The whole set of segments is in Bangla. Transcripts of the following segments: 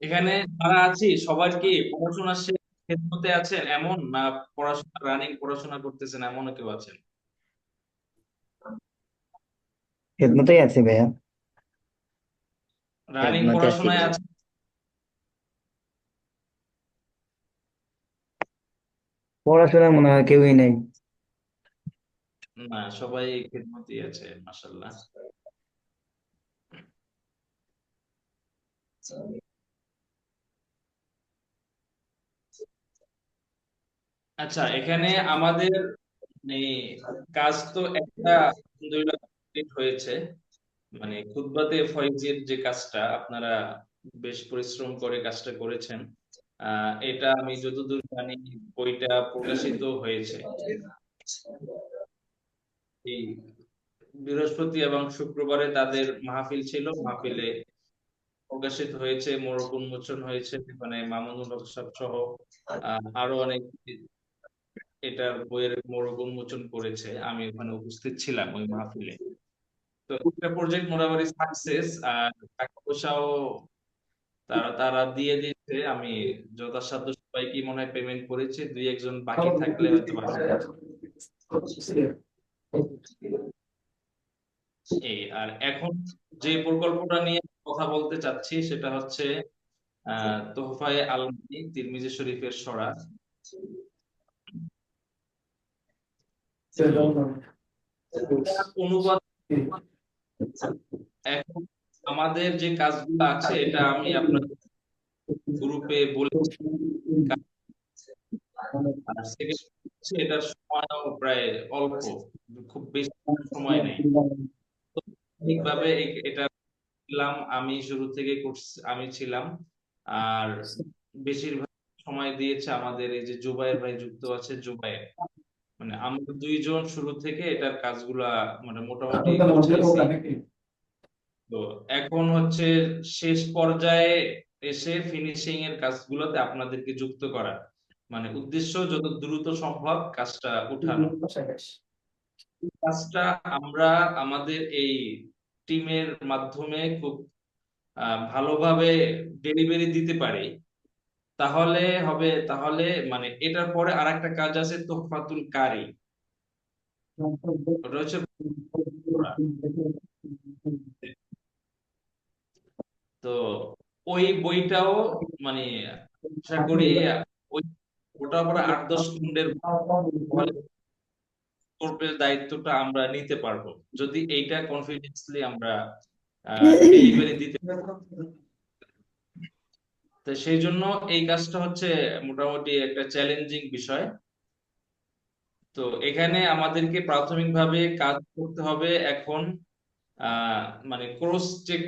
এখানে যারা আছি সবার কি পড়াশোনা শেষ, খেদমতে আছেন এমন, না পড়াশোনা রানিং পড়াশোনা করতেছেন এমনও কেউ আছেন? খেদমতেই আছি ভাইয়া। রানিং খেদমতে আছি পড়াশোনায় ভাইয়া। আছে? পড়াশোনা মনে হয় কেউই নেই। না, সবাই খেদমতেই আছে, মাশাল্লাহ। আচ্ছা, এখানে আমাদের মানে কাজ তো একটা আলহামদুলিল্লাহ complete হয়েছে। মানে খুতবাতে ফয়েজের যে কাজটা আপনারা বেশ পরিশ্রম করে কাজটা করেছেন, এটা আমি যতদূর জানি বইটা প্রকাশিত হয়েছে এই বৃহস্পতি এবং শুক্রবারে তাদের মাহফিল ছিল, মাহফিলে প্রকাশিত হয়েছে, মোড়ক উন্মোচন হয়েছে, মানে মামুনুল হক সাহেব সহ আরো অনেক এটার বইয়ের মোড়ক উন্মোচন করেছে। আমি ওখানে উপস্থিত ছিলাম ওই মাহফিলে। তো একটা প্রজেক্ট মোটামুটি সাকসেস, আর টাকা পয়সাও তারা তারা দিয়ে দিচ্ছে। আমি যথাসাধ্য সবাইকে মনে হয় পেমেন্ট করেছি, দুই একজন বাকি থাকলে হয়তো বাকি এই। আর এখন যে প্রকল্পটা নিয়ে কথা বলতে চাচ্ছি সেটা হচ্ছে তোহফায়ে আলমগীর তিরমিজি শরীফের সরা। তো এটার অনুবাদ এখন আমাদের যে কাজগুলো আছে এটা আমি আপনাদের গ্রুপে বলেছি। আর সেকেন্ড হচ্ছে এটার সময়ও প্রায় অল্প, খুব বেশি সময় নেই। তো ঠিকভাবে এটা ছিলাম আমি শুরু থেকে করছি, আমি ছিলাম। আর বেশিরভাগ সময় দিয়েছে আমাদের এই যে জুবায়ের ভাই যুক্ত আছে, জুবায়ের। মানে আমরা দুইজন শুরু থেকে এটার কাজগুলা মানে মোটামুটি গুছাইছি। তো এখন হচ্ছে শেষ পর্যায়ে এসে ফিনিশিং এর কাজগুলোতে আপনাদেরকে যুক্ত করা, মানে উদ্দেশ্য যত দ্রুত সম্ভব কাজটা উঠানো। এই কাজটা আমরা আমাদের এই টিমের মাধ্যমে খুব ভালোভাবে ডেলিভারি দিতে পারি, তাহলে হবে। তাহলে মানে এটার পরে আরেকটা কাজ আছে তোহফাতুল কারি, ওটা হচ্ছে পড়া। তো ওই বইটাও মানে আশা করি ওই ওটা পরে 8-10 খণ্ডের গল্পের দায়িত্বটা আমরা নিতে পারবো, যদি এইটা কনফিডেন্সলি আমরা ডেলিভারি দিতে। তো সেই জন্য এই কাজটা হচ্ছে মোটামুটি একটা চ্যালেঞ্জিং বিষয়। তো এখানে আমাদেরকে প্রাথমিকভাবে কাজ করতে হবে এখন। আহ মানে ক্রস চেক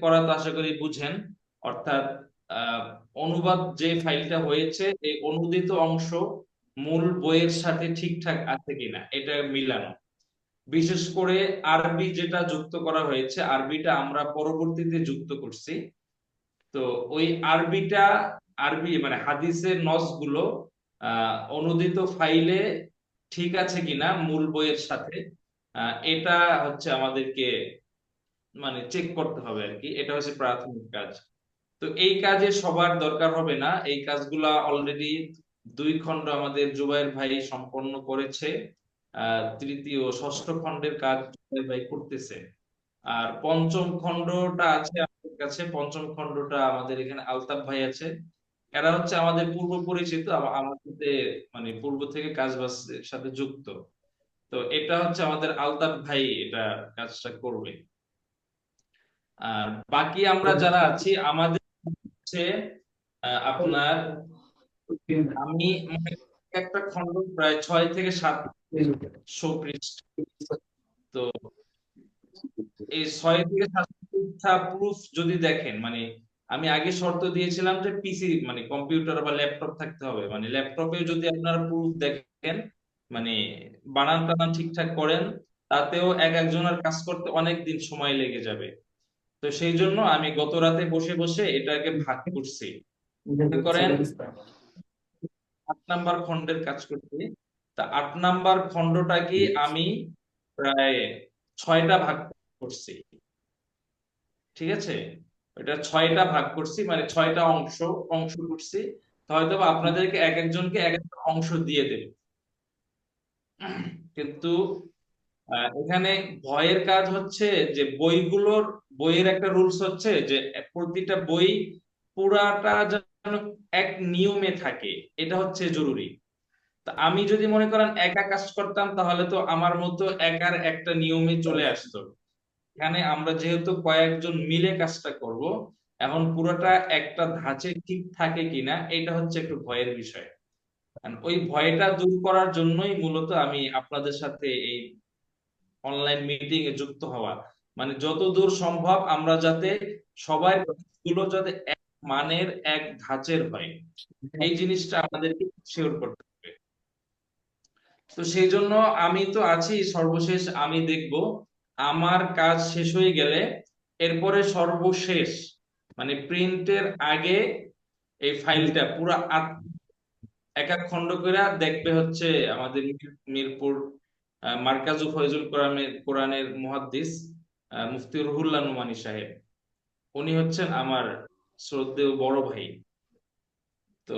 করা তো আশা করি বুঝেন। অর্থাৎ আহ, অনুবাদ যে ফাইলটা হয়েছে এই অনুদিত অংশ মূল বইয়ের সাথে ঠিকঠাক আছে কিনা এটা মিলানো। বিশেষ করে আরবি যেটা যুক্ত করা হয়েছে, আরবিটা আমরা পরবর্তীতে যুক্ত করছি। তো ওই আরবিটা, আরবি মানে হাদিসের নস গুলো অনুদিত ফাইলে ঠিক আছে কিনা মূল বইয়ের সাথে, এটা হচ্ছে আমাদেরকে মানে চেক করতে হবে আর কি। এটা হচ্ছে প্রাথমিক কাজ। তো এই কাজে সবার দরকার হবে না, এই কাজগুলা অলরেডি 2 খণ্ড আমাদের জুবাইর ভাই সম্পন্ন করেছে। তৃতীয় ষষ্ঠ খণ্ডের কাজ জুবাইর ভাই করতেছে। আর পঞ্চম খণ্ডটা আছে আমাদের কাছে, পঞ্চম খণ্ডটা আমাদের এখানে আলতাফ ভাই আছে। এরা হচ্ছে আমাদের পূর্ব পরিচিত, আমার সাথে মানে পূর্ব থেকে কাজ বাজের সাথে যুক্ত। তো এটা হচ্ছে আমাদের আলতাফ ভাই এটা কাজটা করবে। আর বাকি আমরা যারা আছি আমাদের হচ্ছে আপনার আমি মানে একটা খণ্ড প্রায় 6 থেকে 700 পৃষ্ঠা। তো এই 6 থেকে 700 পৃষ্ঠা প্রুফ যদি দেখেন, মানে আমি আগে শর্ত দিয়েছিলাম যে পিসি মানে কম্পিউটার বা ল্যাপটপ থাকতে হবে, মানে ল্যাপটপে যদি আপনারা প্রুফ দেখেন, মানে বানান টানান ঠিকঠাক করেন, তাতেও এক একজনের কাজ করতে অনেক দিন সময় লেগে যাবে। তো সেই জন্য আমি গত রাতে বসে বসে এটাকে ভাগ করছি। মনে করেন 8 নাম্বার খণ্ডের কাজ করছি, তা 8 নাম্বার খণ্ডটাকে আমি প্রায় 6টা ভাগ করছি। ঠিক আছে? এটা 6টা ভাগ করছি, মানে 6টা অংশ অংশ করছি। তো হয়তো বা আপনাদেরকে এক একজনকে এক একটা অংশ দিয়ে দেবে। কিন্তু এখানে ভয়ের কাজ হচ্ছে যে বইয়ের একটা রুলস হচ্ছে যে প্রতিটা বই পুরাটা যেন এক নিয়মে থাকে, এটা হচ্ছে জরুরি। তা আমি যদি মনে করেন একা কাজ করতাম, তাহলে তো আমার মতো একার একটা নিয়মে চলে আসতো। এখানে আমরা যেহেতু কয়েকজন মিলে কাজটা করব, এখন পুরোটা একটা ধাঁচে ঠিক থাকে কিনা এটা হচ্ছে একটু ভয়ের বিষয়। And ওই ভয়টা দূর করার জন্যই মূলত আমি আপনাদের সাথে এই অনলাইন মিটিং এ যুক্ত হওয়া। মানে যতদূর সম্ভব আমরা যাতে সবার গুলো যাতে এক মানের, এক ধাঁচের হয়, এই জিনিসটা আমাদেরকে শিওর করতে হবে। তো সেই জন্য আমি তো আছি, সর্বশেষ আমি দেখব আমার কাজ শেষ হয়ে গেলে এরপরে সর্বশেষ মানে প্রিন্টের আগে এই ফাইলটা পুরা এক এক খন্ড করে দেখবে হচ্ছে আমাদের মিরপুর মার্কাজু ফয়জুল কোরআনের মুহাদ্দিস মুফতি রুহুল্লাহ নোমানী সাহেব। উনি হচ্ছেন আমার শ্রদ্ধেয় বড় ভাই। তো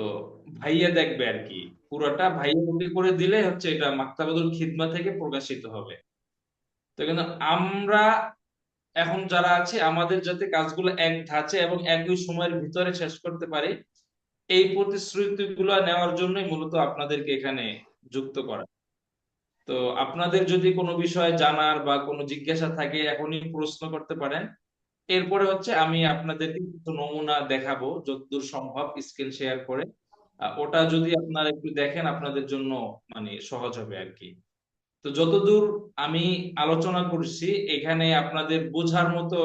ভাইয়া দেখবে আর কি, পুরোটা ভাইয়া কপি করে দিলে হচ্ছে এটা মাকতাবাতুল খিদমা থেকে প্রকাশিত হবে। তো কিন্তু আমরা এখন যারা আছে আমাদের যাতে কাজগুলো এক ধাঁচে এবং একই সময়ের ভিতরে শেষ করতে পারি, এই প্রতিশ্রুতিগুলো নেওয়ার জন্যই মূলত আপনাদেরকে এখানে যুক্ত করা। তো আপনাদের যদি কোনো বিষয় জানার বা কোনো জিজ্ঞাসা থাকে এখনই প্রশ্ন করতে পারেন। এরপরে হচ্ছে আমি আপনাদেরকে কিছু নমুনা দেখাবো যতদূর সম্ভব স্ক্রিন শেয়ার করে। ওটা যদি আপনারা একটু দেখেন আপনাদের জন্য মানে সহজ হবে আর কি। তো যতদূর আমি আলোচনা করছি, এখানে আপনাদের বোঝার মতো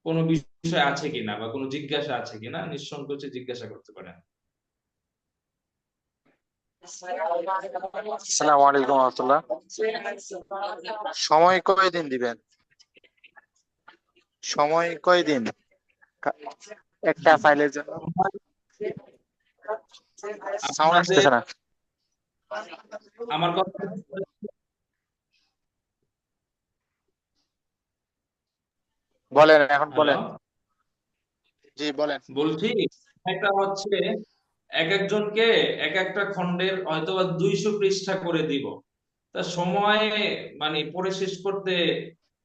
কোনো বিষয় আছে কিনা বা কোনো জিজ্ঞাসা আছে কিনা নিঃসংকোচে জিজ্ঞাসা করতে পারেন। আসসালামু আলাইকুম রহমতুল্লাহ। সময় কয়দিন দিবেন? সময় কয়দিন কা- একটা ফাইলের জন্য? সাউন্ড আপনাদের আসতেছে না। আমার কথা, বলেন, এখন হ্যালো, বলেন। জি বলেন। বলছি একটা হচ্ছে এক একজনকে এক একটা খণ্ডের হয়তোবা 200 পৃষ্ঠা করে দিব। তা সময় মানে পড়ে শেষ করতে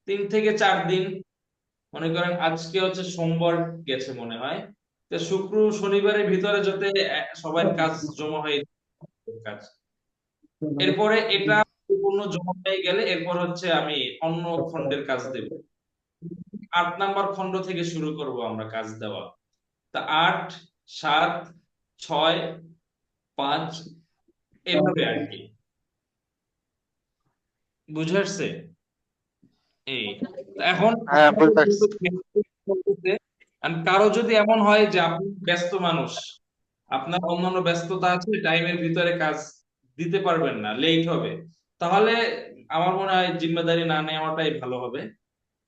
3 থেকে 4 দিন। মনে করেন আজকে হচ্ছে সোমবার গেছে মনে হয়, তো শুক্র শনিবারের ভিতরে যাতে সবার কাজ জমা হয়ে যায় কাজ। এরপরে এটা পরিপূর্ণ জমা হয়ে গেলে এরপর হচ্ছে আমি অন্য খণ্ডের কাজ দেব। 8 নাম্বার খণ্ড থেকে শুরু করব আমরা কাজ দেওয়া। তা 8, 7, 6, 5 এভাবে আর কি। বুঝে আসছে? এই তো এখন হ্যাঁ, আপনাদের বুঝতে পারছি। যেহেতু চলতেছে, and কারো যদি এমন হয় যে আপনি ব্যস্ত মানুষ, আপনার অন্যান্য ব্যস্ততা আছে, টাইমের ভিতরে কাজ দিতে পারবেন না, লেট হবে, তাহলে আমার মনে হয় জিম্মেদারি না নেওয়াটাই ভালো হবে।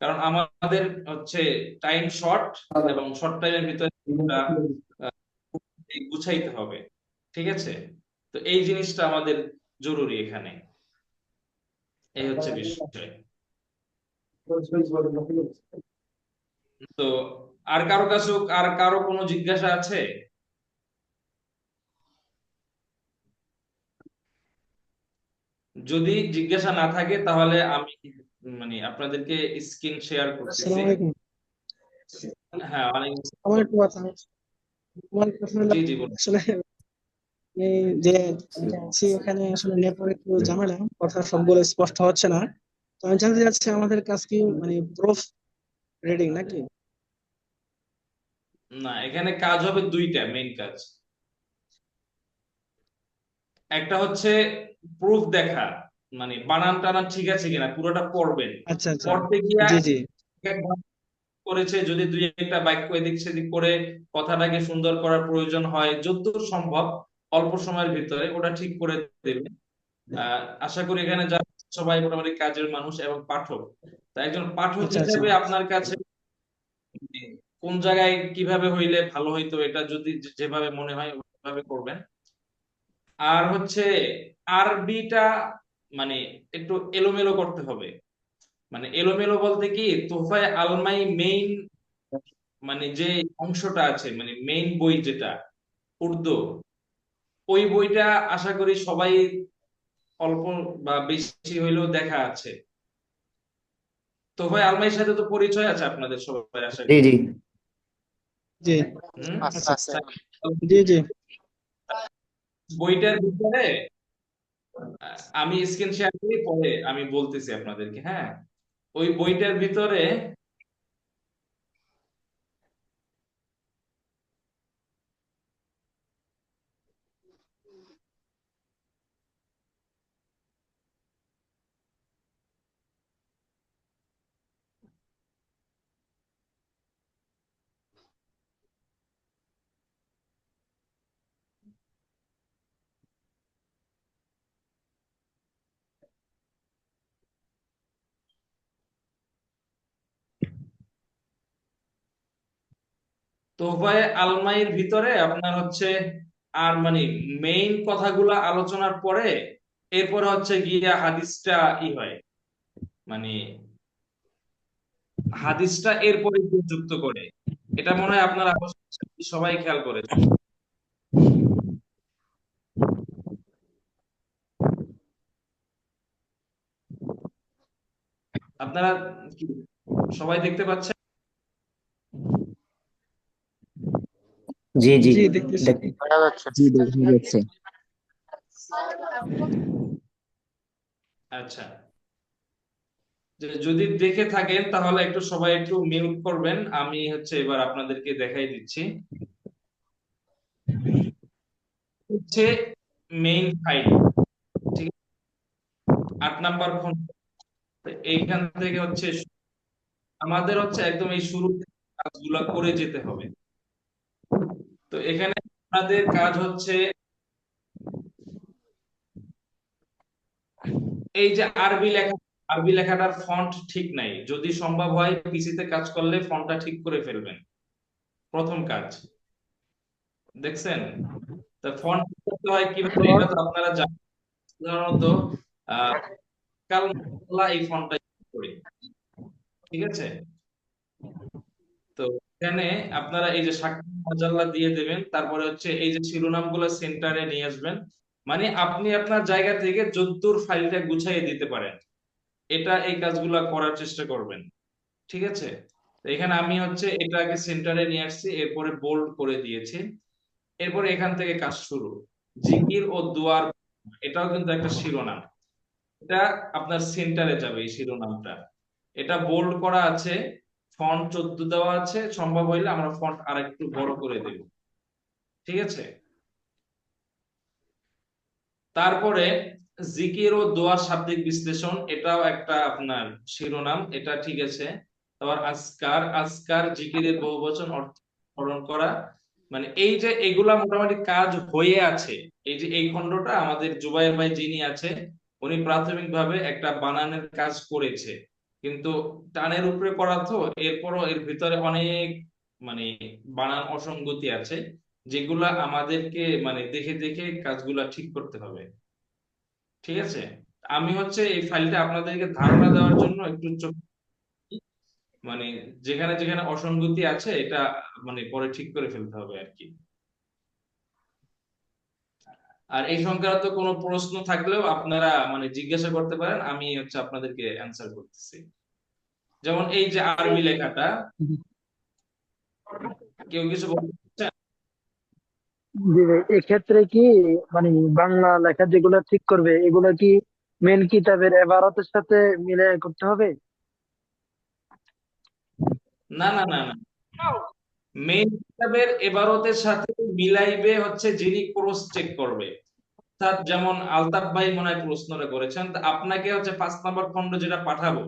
কারণ আমাদের হচ্ছে টাইম শর্ট এবং শর্ট টাইমের ভিতরে এটা, আহ, গুছাইতে হবে। ঠিক আছে? তো এই জিনিসটা আমাদের জরুরি এখানে। এই হচ্ছে বিষয়। তো আর কারো কোনো জিজ্ঞাসা আছে? যদি জিজ্ঞাসা না থাকে তাহলে আমি মানে আপনাদেরকে স্ক্রিন শেয়ার করতেছি। আসসালামু আলাইকুম। হ্যাঁ, অনেক। আমার একটু কথা হচ্ছে। আমার প্রশ্ন হলো, জি জি বলুন। আসলে এই যে আছি এখানে আসলে নেটওয়ার্ক একটু ঝামেলা, কথা সবগুলো স্পষ্ট হচ্ছে না। তো আমি জানতে চাচ্ছি আমাদের কাজ কি মানে প্রুফ রিডিং নাকি? না, এখানে কাজ হবে দুইটা মেইন কাজ। একটা হচ্ছে প্রুফ দেখা, মানে বানান টানান ঠিক আছে কিনা পুরোটা পড়বেন। আচ্ছা আচ্ছা। পড়তে গিয়া জি জি। একবার করেছে, যদি দুই একটা বাক্য এদিক সেদিক করে কথাটাকে সুন্দর করার প্রয়োজন হয় যতদূর সম্ভব অল্প সময়ের ভিতরে ওটা ঠিক করে দেবে। আশা করি এখানে যারা সবাই মোটামুটি কাজের মানুষ এবং পাঠক। তাই একজন পাঠক আচ্ছা আচ্ছা। হিসেবে আপনার কাছে কোন জায়গায় কিভাবে হইলে ভালো হইতো এটা যদি যেভাবে মনে হয় ওইভাবে করবেন। আর হচ্ছে আরবিটা মানে একটু এলোমেলো করতে হবে। মানে এলোমেলো বলতে কি, তোহফায় আলমাই মেইন মানে যে অংশটা আছে মানে মেইন বই যেটা উর্দু, ওই বইটা আশা করি সবাই অল্প বা বেশি হইলেও দেখা আছে। তো ভাই আলমারির সাথে তো পরিচয় আছে আপনাদের সবাই আশা জি করি। জি। জি। হুম। আচ্ছা আচ্ছা। আছে। জি জি। বইটার ভিতরে আমি স্ক্রিন শেয়ার করি, পরে আমি বলতেছি আপনাদেরকে, হ্যাঁ। ওই বইটার ভিতরে তোফায়ে আলমারির ভিতরে আপনার হচ্ছে আর মানে মেইন কথাগুলা আলোচনার পরে এরপরে হচ্ছে গিয়া হাদিসটা হয়, মানে হাদিসটা এরপরে গিয়ে যুক্ত করে। এটা মনে হয় আপনারা সবাই খেয়াল করেছেন। আপনারা কি সবাই দেখতে পাচ্ছেন? জি জি। জি দেখতেছি। দেখতে। দেখা যাচ্ছে। জি দেখা যাচ্ছে। আচ্ছা, যদি দেখে থাকেন তাহলে একটু সবাই একটু মিউট করবেন, আমি হচ্ছে এবার আপনাদেরকে দেখাই দিচ্ছি। হচ্ছে মেইন ফাইল, ঠিক আছে? 8 নাম্বার খন্ড। তো এইখান থেকে হচ্ছে আমাদের হচ্ছে একদম এই শুরু থেকে কাজগুলা করে যেতে হবে। তো এখানে আপনাদের কাজ হচ্ছে এই যে আরবি লেখা, আরবি লেখাটার ফন্ট ঠিক নাই, যদি সম্ভব হয় পিসিতে কাজ করলে ফন্টটা ঠিক করে ফেলবেন, প্রথম কাজ। দেখছেন? তো ফন্ট করতে হয় কিভাবে এটা তো আপনারা জানেন। সাধারণত আহ কালমালা এই ফন্টটা ইউজ করি, ঠিক আছে? তো এখানে আপনারা এই যে সাক্ষ্য মাজাল্লা দিয়ে দেবেন, তারপরে হচ্ছে এই যে শিরোনামগুলো সেন্টারে নিয়ে আসবেন। মানে আপনি আপনার জায়গা থেকে যদ্দূর ফাইলটা গুছাইয়ে দিতে পারেন, এটা এই কাজগুলা করার চেষ্টা করবেন, ঠিক আছে? তো এখানে আমি হচ্ছে এটাকে সেন্টারে নিয়ে আসছি, এরপরে বোল্ড করে দিয়েছি। এরপরে এখান থেকে কাজ শুরু। জিকির ও দুয়ার, এটাও কিন্তু একটা শিরোনাম, এটা আপনার সেন্টারে যাবে এই শিরোনামটা। এটা বোল্ড করা আছে, ফন্ট 14 দেওয়া আছে, সম্ভব হইলে আমরা ফন্ট আরেকটু বড় করে দেব, ঠিক আছে? তারপরে জিকির ও দোয়ার শাব্দিক বিশ্লেষণ, এটাও একটা আপনার শিরোনাম, এটা ঠিক আছে। তারপর আজকার, আজকার জিকিরের বহুবচন অর্থ স্মরণ করা, মানে এই যে এগুলা মোটামুটি কাজ হয়ে আছে। এই যে এই খণ্ডটা আমাদের জুবাইর ভাই যিনি আছে, উনি প্রাথমিকভাবে একটা বানানের কাজ করেছে, কিন্তু টানের উপরে করা তো, এরপরও এর ভিতরে অনেক মানে বানান অসঙ্গতি আছে, যেগুলা আমাদেরকে মানে দেখে দেখে কাজগুলা ঠিক করতে হবে, ঠিক আছে? আমি হচ্ছে এই ফাইলটা আপনাদেরকে ধারণা দেওয়ার জন্য একটু মানে যেখানে যেখানে অসঙ্গতি আছে এটা মানে পরে ঠিক করে ফেলতে হবে আর কি। আর এই সংক্রান্ত কোনো প্রশ্ন থাকলেও আপনারা মানে জিজ্ঞাসা করতে পারেন, আমি হচ্ছে আপনাদেরকে অ্যান্সার করতেছি। যেমন এই যে আরবি লেখাটা, কেউ কিছু বলতে চাচ্ছেন? জি ভাই, এক্ষেত্রে কি মানে বাংলা লেখা যেগুলো ঠিক করবে এগুলো কি মেন কিতাবের এবারতের সাথে মিলে করতে হবে? না না না না, মেইন কিতাবের এবারতের সাথে মিলাইবে হচ্ছে যিনি ক্রস চেক করবে। অর্থাৎ যেমন আলতাফ ভাই মনে হয় প্রশ্নটা করেছেন, তা আপনাকে হচ্ছে 5 নম্বর খণ্ড যেটা পাঠাবো,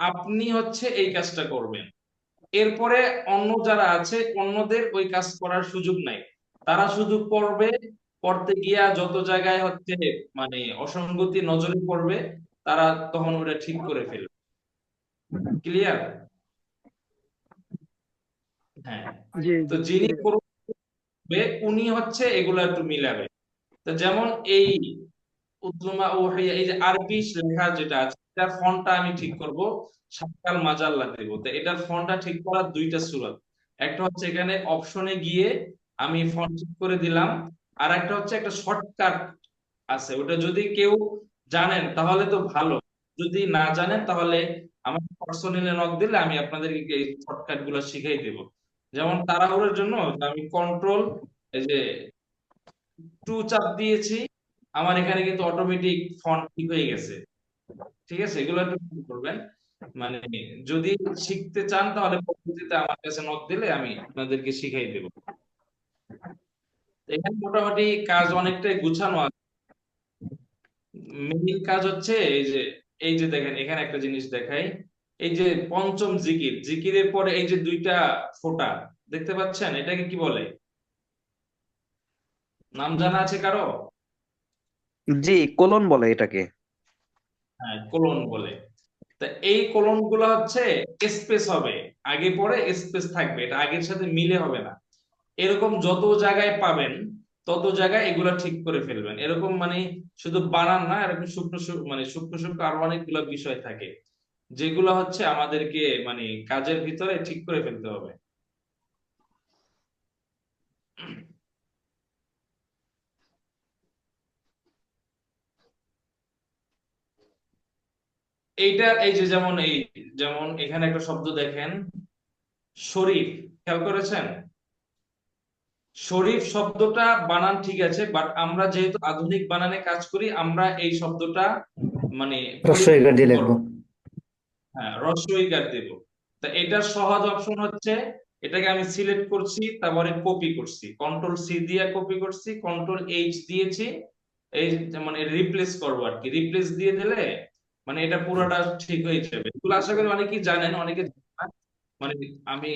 আপনি হচ্ছে এই কাজটা করবেন। এরপরে অন্য যারা আছে অন্যদের ওই কাজ করার সুযোগ নাই, তারা শুধু পড়বে, পড়তে গিয়া যত জায়গায় হচ্ছে মানে অসঙ্গতি নজরে পড়বে, তারা তখন ওটা ঠিক করে ফেলবে। ক্লিয়ার? হ্যাঁ। জি তো জি যিনি clear। করবে উনি হচ্ছে এগুলা একটু মিলাবে। তো যেমন এই উদ্দুমা ও এই যে আরবি লেখা যেটা আছে এটার ফন্টটা আমি ঠিক করব, সাক্কাল মাজাল্লা দেব। তো এটার ফন্টটা ঠিক করার দুইটা সুরাত, একটা হচ্ছে এখানে অপশনে গিয়ে আমি ফন্ট চেক করে দিলাম, আর একটা হচ্ছে একটা শর্টকাট আছে, ওটা যদি কেউ জানেন তাহলে তো ভালো, যদি না জানেন তাহলে আমার পার্সোনালি নক দিলে আমি আপনাদেরকে এই শর্টকাট গুলো শিখাই দেব। যেমন তাড়াহুড়োর জন্য আমি কন্ট্রোল এই যে 2 চাপ দিয়েছি, আমার এখানে কিন্তু অটোমেটিক ফন্ট ঠিক হয়ে গেছে। ঠিক আছে, এগুলো একটু খেয়াল করবেন। মানে যদি শিখতে চান তাহলে পরবর্তীতে আমার কাছে নক দিলে আমি আপনাদেরকে শিখাই দেব। এখানে মোটামুটি কাজ অনেকটাই গুছানো আছে। মেইন কাজ হচ্ছে এই যে দেখেন এখানে একটা জিনিস দেখাই, এই যে পঞ্চম জিকির, জিকিরের পরে এই যে দুইটা ফোঁটা দেখতে পাচ্ছেন, এটাকে কি বলে? নাম জানা আছে কারো? জি, কোলন বলে এটাকে। হ্যাঁ, কোলন বলে। তা এই কোলন গুলা হচ্ছে স্পেস হবে, আগে পরে স্পেস থাকবে, এটা আগের সাথে মিলে হবে না। এরকম যত জায়গায় পাবেন তত জায়গায় এগুলা ঠিক করে ফেলবেন। এরকম মানে শুধু বানান না, এরকম মানে সূক্ষ্ম সূক্ষ্ম আরো অনেকগুলো বিষয় থাকে যেগুলো হচ্ছে আমাদেরকে মানে কাজের ভিতরে ঠিক করে ফেলতে হবে। এইটা এই যে যেমন এখানে একটা শব্দ দেখেন, শরীফ, খেয়াল করেছেন? শরীফ শব্দটা বানান ঠিক আছে, বাট আমরা যেহেতু আধুনিক বানানে কাজ করি, আমরা এই শব্দটা মানে রস্বই গার পরিবর্তন দিয়ে করব। লিখবো। হ্যাঁ, রস্বইকার দেব। তা এটার সহজ অপশন হচ্ছে, এটাকে আমি সিলেক্ট করছি, তারপরে কপি করছি, কন্ট্রোল সি দিয়ে কপি করছি, কন্ট্রোল এইচ দিয়েছি, এই মানে রিপ্লেস করবো আর কি, রিপ্লেস দিয়ে দিলে মানে এটা পুরোটা ঠিক হয়ে যাবে। এগুলো আশা করি অনেকেই জানেন, অনেকে জানেন না। মানে আমি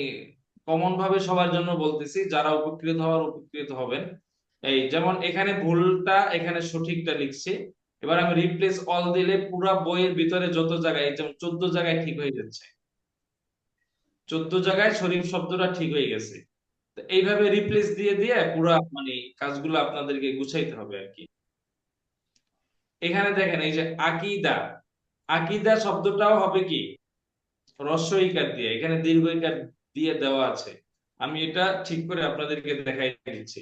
কমন ভাবে সবার জন্য বলতেছি, যারা উপকৃত হওয়ার উপকৃত হবেন। এই যেমন এখানে ভুলটা, এখানে সঠিকটা লিখছি, এবার আমি রিপ্লেস অল দিলে পুরো বইয়ের ভিতরে যত জায়গায়, যেমন 14 জায়গায় ঠিক হয়ে যাচ্ছে, 14 জায়গায় শরীফ শব্দটা ঠিক হয়ে গেছে। তো এইভাবে রিপ্লেস দিয়ে দিয়ে পুরা মানে কাজগুলো আপনাদেরকে গুছাইতে হবে আর কি। এখানে দেখেন এই যে আকিদা, আকিদা শব্দটাও হবে কি হ্রস্ব ইকার দিয়ে, এখানে দীর্ঘ ইকার দিয়ে দেওয়া আছে। আমি এটা ঠিক করে আপনাদেরকে দেখাই দিচ্ছি।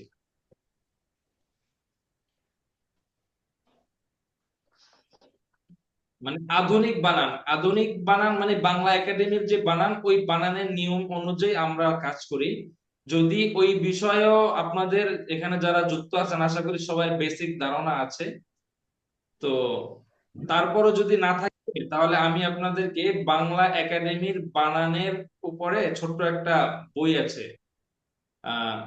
মানে আধুনিক বানান, আধুনিক বানান মানে বাংলা একাডেমির যে বানান, ওই বানানের নিয়ম অনুযায়ী আমরা কাজ করি। যদি ওই বিষয়েও আপনাদের এখানে যারা যুক্ত আছেন, আশা করি সবাই বেসিক ধারণা আছে। তো তারপরও যদি না থাকে তাহলে আমি আপনাদেরকে বাংলা একাডেমির বানানের উপরে ছোট্ট একটা বই আছে, আহ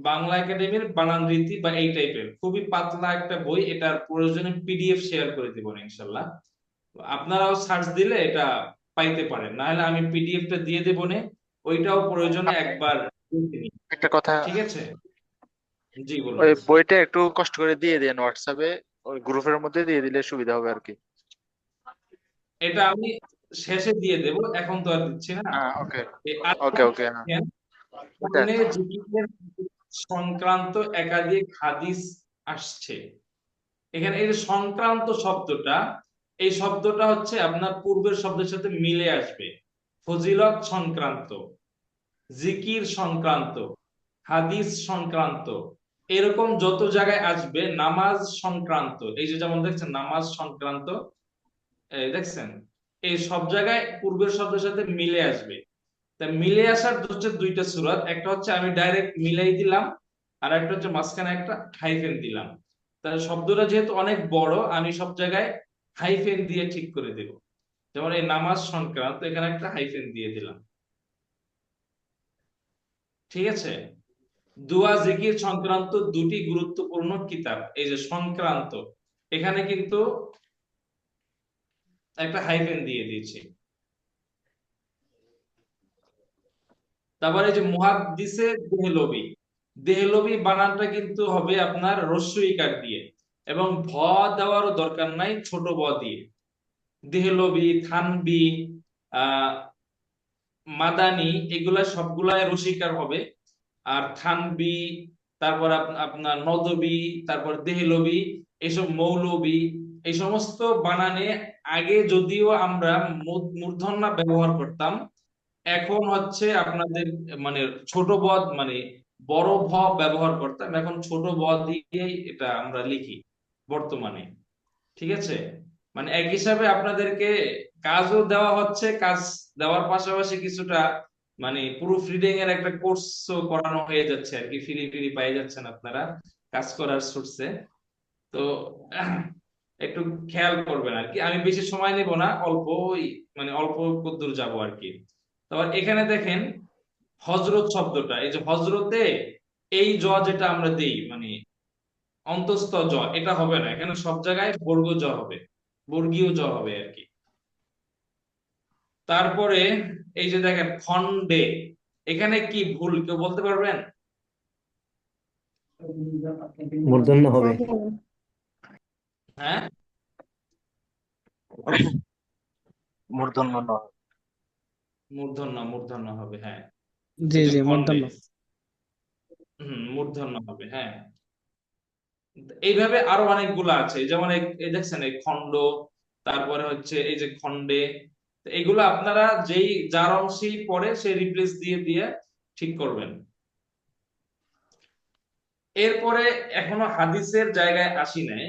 বাংলা একাডেমির বানান রীতি বা এই টাইপের খুবই পাতলা একটা বই, এটার প্রয়োজনে পিডিএফ শেয়ার করে দিব না ইনশাল্লাহ। আপনারাও সার্চ দিলে এটা পাইতে পারেন, না হলে আমি পিডিএফটা দিয়ে দেবো নে, ওইটাও প্রয়োজনে একবার দেখে নিন। একটা কথা, ঠিক আছে, জি বলুন। ওই বইটা একটু কষ্ট করে দিয়ে দেন হোয়াটসঅ্যাপে, ওই গ্রুপের মধ্যে দিয়ে দিলে সুবিধা হবে আর কি। এটা আমি শেষে দিয়ে দেব, এখন তো আর দিচ্ছি না। হ্যাঁ, ওকে। এই ওকে, ওকে, হ্যাঁ। ওটা কোরআনে জিকিরের সংক্রান্ত একাধিক হাদিস আসছে। এখানে এই যে সংক্রান্ত শব্দটা, এই শব্দটা হচ্ছে আপনার পূর্বের শব্দের সাথে মিলে আসবে। ফজিলত সংক্রান্ত, জিকির সংক্রান্ত, হাদিস সংক্রান্ত, এরকম যত জায়গায় আসবে, নামাজ সংক্রান্ত, এই যে যেমন দেখছেন নামাজ সংক্রান্ত, এই দেখছেন, এই সব জায়গায় পূর্বের শব্দের সাথে মিলে আসবে। তা মিলে আসার হচ্ছে দুইটা সূরত, একটা হচ্ছে আমি ডাইরেক্ট মিলাই দিলাম, আর একটা হচ্ছে মাঝখানে একটা হাইফেন দিলাম। তাহলে শব্দটা যেহেতু অনেক বড়, আমি সব জায়গায় হাইফেন দিয়ে ঠিক করে দেব। যেমন এই নামাজ সংক্রান্ত, এখানে একটা হাইফেন দিয়ে দিলাম। ঠিক আছে, দুয়া জিকির সংক্রান্ত দুটি গুরুত্বপূর্ণ কিতাব, এই যে সংক্রান্ত, এখানে কিন্তু একটা হাইফেন দিয়ে দিয়েছি। তারপরে এই যে মুহাদ্দিসে দেহলভী, দেহলভী বানানটা কিন্তু হবে আপনার হ্রস্ব ইকার দিয়ে, এবং ভ দেওয়ারও দরকার নাই, ছোট ব দিয়ে। দেহলভী, থানবী, আহ মাদানি, এগুলা সবগুলাই রসিকার হবে। আর থানবী, তারপর আপনার নদবী, তারপর দেহলভী, এসব মৌলবী, এই সমস্ত বানানে আগে যদিও আমরা মূর্ধন্য ব্যবহার করতাম, এখন হচ্ছে আপনাদের মানে ছোট ব মানে বড় ভ ব্যবহার করতাম, এখন ছোট ব দিয়েই এটা আমরা লিখি বর্তমানে। ঠিক আছে, মানে এক হিসাবে আপনাদেরকে কাজও দেওয়া হচ্ছে, কাজ দেওয়ার পাশাপাশি কিছুটা মানে প্রুফ রিডিং এর একটা কোর্সও করানো হয়ে যাচ্ছে আর কি, ফ্রি ফ্রি পেয়ে যাচ্ছেন আপনারা কাজ করার সোর্সে। তো একটু খেয়াল করবেন আর কি, আমি বেশি সময় নেব না, অল্প ওই মানে অল্প দূর যাবো আর কি। তারপর এখানে দেখেন হজরত শব্দটা, এই যে হজরতে এই যেটা আমরা দেই মানে অন্তস্থ এটা হবে না, এখানে সব জায়গায় বর্গ হবে, বর্গীয় হবে আর কি। তারপরে এই যে দেখেন খন্ডে, এখানে কি ভুল কেউ বলতে পারবেন? মূর্ধন্য হবে। হ্যাঁ, মূর্ধন্য ন। মূর্ধন্য হবে, হ্যাঁ। জি এই যে জি, খন্ডে, মূর্ধন্য। মূর্ধন্য হবে, হ্যাঁ। এইভাবে আরো অনেকগুলো আছে, যেমন এই দেখছেন এই খণ্ড, তারপরে হচ্ছে এই যে খণ্ডে। তো এগুলো আপনারা যেই যার অংশেই পড়ে সেই রিপ্লেস দিয়ে দিয়ে ঠিক করবেন। এরপরে এখনো হাদিসের জায়গায় আসি নাই।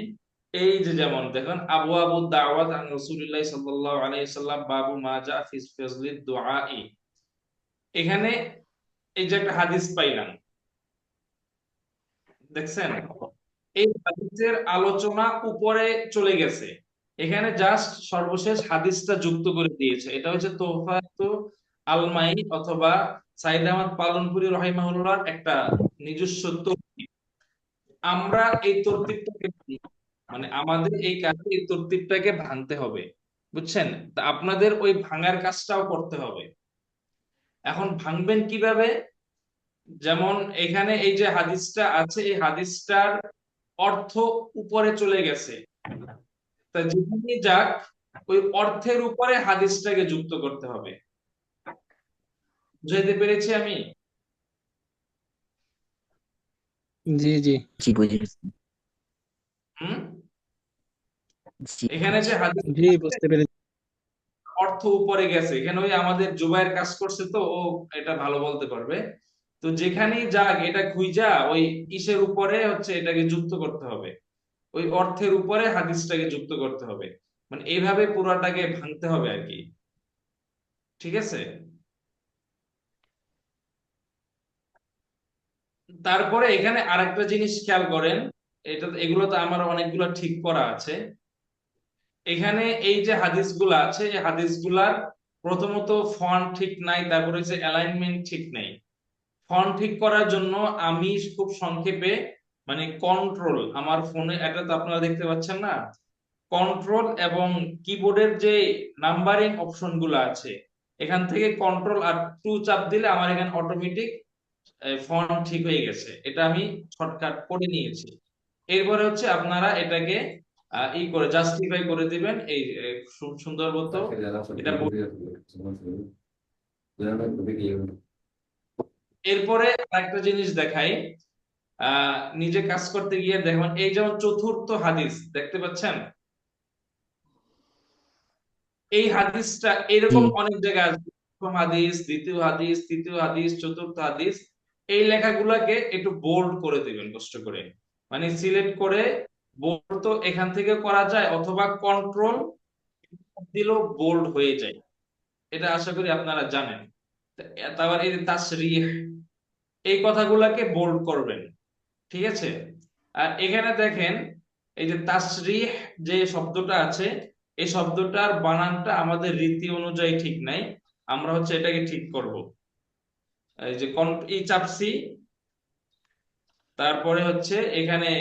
এই যে যেমন দেখেন আবু আবু দাওয়াত আন রাসূলুল্লাহ সাল্লাল্লাহু আলাইহি সাল্লাম বাবু মা জা ফি ফজলিদ দুআই, এখানে এই যে একটা হাদিস পাইলাম, দেখছেন এই হাদিসের আলোচনা উপরে চলে গেছে, এখানে জাস্ট সর্বশেষ হাদিসটা যুক্ত করে দিয়েছে। এটা হচ্ছে তোফাতু আলমাই অথবা সাইদ আহমদ পালনপুরি রহিমাহুল্লাহর একটা নিজস্ব তরতিব। আমরা এই তরতিবটাকে মানে আমাদের এই কাজে এই তরতিবটাকে ভাঙতে হবে, বুঝছেন? তা আপনাদের ওই ভাঙার কাজটাও করতে হবে। এখন ভাঙবেন কিভাবে? যেমন এখানে এই যে হাদিসটা আছে, এই হাদিসটার অর্থ উপরে চলে গেছে, তা যেখানেই যাক ওই অর্থের উপরে হাদিসটাকে যুক্ত করতে হবে। বুঝাইতে পেরেছি আমি? জি জি জি, বুঝেছি। হুম। জি, এখানে যে হাদিস জি, বুঝতে পেরেছি। অর্থ উপরে গেছে, এখানে ওই আমাদের জুবাইর কাজ করছে, তো ও এটা ভালো বলতে পারবে। তো যেখানেই যাক এটা খুঁজা ওই ইসের উপরে হচ্ছে এটাকে যুক্ত করতে হবে, ওই অর্থের উপরে হাদিসটাকে যুক্ত করতে হবে, মানে এইভাবে পুরাটাকে ভাঙতে হবে আর কি। ঠিক আছে, তারপরে এখানে আরেকটা জিনিস খেয়াল করেন, এটা এগুলো তো আমার অনেকগুলো ঠিক করা আছে। এখানে এই যে হাদিসগুলো আছে, এই হাদিসগুলার প্রথমত ফন্ট ঠিক নাই, তারপরে হচ্ছে অ্যালাইনমেন্ট ঠিক নাই। ফন্ট ঠিক করার জন্য আমি খুব সংক্ষেপে মানে কন্ট্রোল, আমার ফোনে এটা তো আপনারা দেখতে পাচ্ছেন না, কন্ট্রোল এবং কিবোর্ডের যে নাম্বারিং অপশন গুলো আছে, এখান থেকে কন্ট্রোল আর 2 চাপ দিলে আমার এখানে অটোমেটিক ফন্ট ঠিক হয়ে গেছে, এটা আমি শর্টকাট করে নিয়েছি। এরপরে হচ্ছে আপনারা এটাকে ই করে জাস্টিফাই করে দিবেন, এই খুব সুন্দর মতো এটা এরপরে আরেকটা জিনিস দেখাই, নিজে কাজ করতে গিয়ে দেখুন এই যেমন চতুর্থ হাদিস দেখতে পাচ্ছেন, এই হাদিসটা জি, এরকম অনেক জায়গায় আছে, প্রথম হাদিস, দ্বিতীয় হাদিস, তৃতীয় হাদিস, চতুর্থ হাদিস। এই লেখাগুলাকে একটু বোল্ড করে দিবেন কষ্ট করে, মানে সিলেক্ট করে বোল্ড তো এখান থেকে করা যায়, অথবা কন্ট্রোল দিলেও বোল্ড হয়ে যায়, এটা আশা করি আপনারা জানেন। তারপর এই যে তাসরিহ, এই কথাগুলাকে বোল্ড করবেন। ঠিক আছে, আর এখানে দেখেন এই যে তাসরিহ যে শব্দটা আছে, এই শব্দটার বানানটা আমাদের রীতি অনুযায়ী ঠিক নাই, আমরা হচ্ছে এটাকে ঠিক করব। এই যে ই চাপসি, তারপরে হচ্ছে এখানে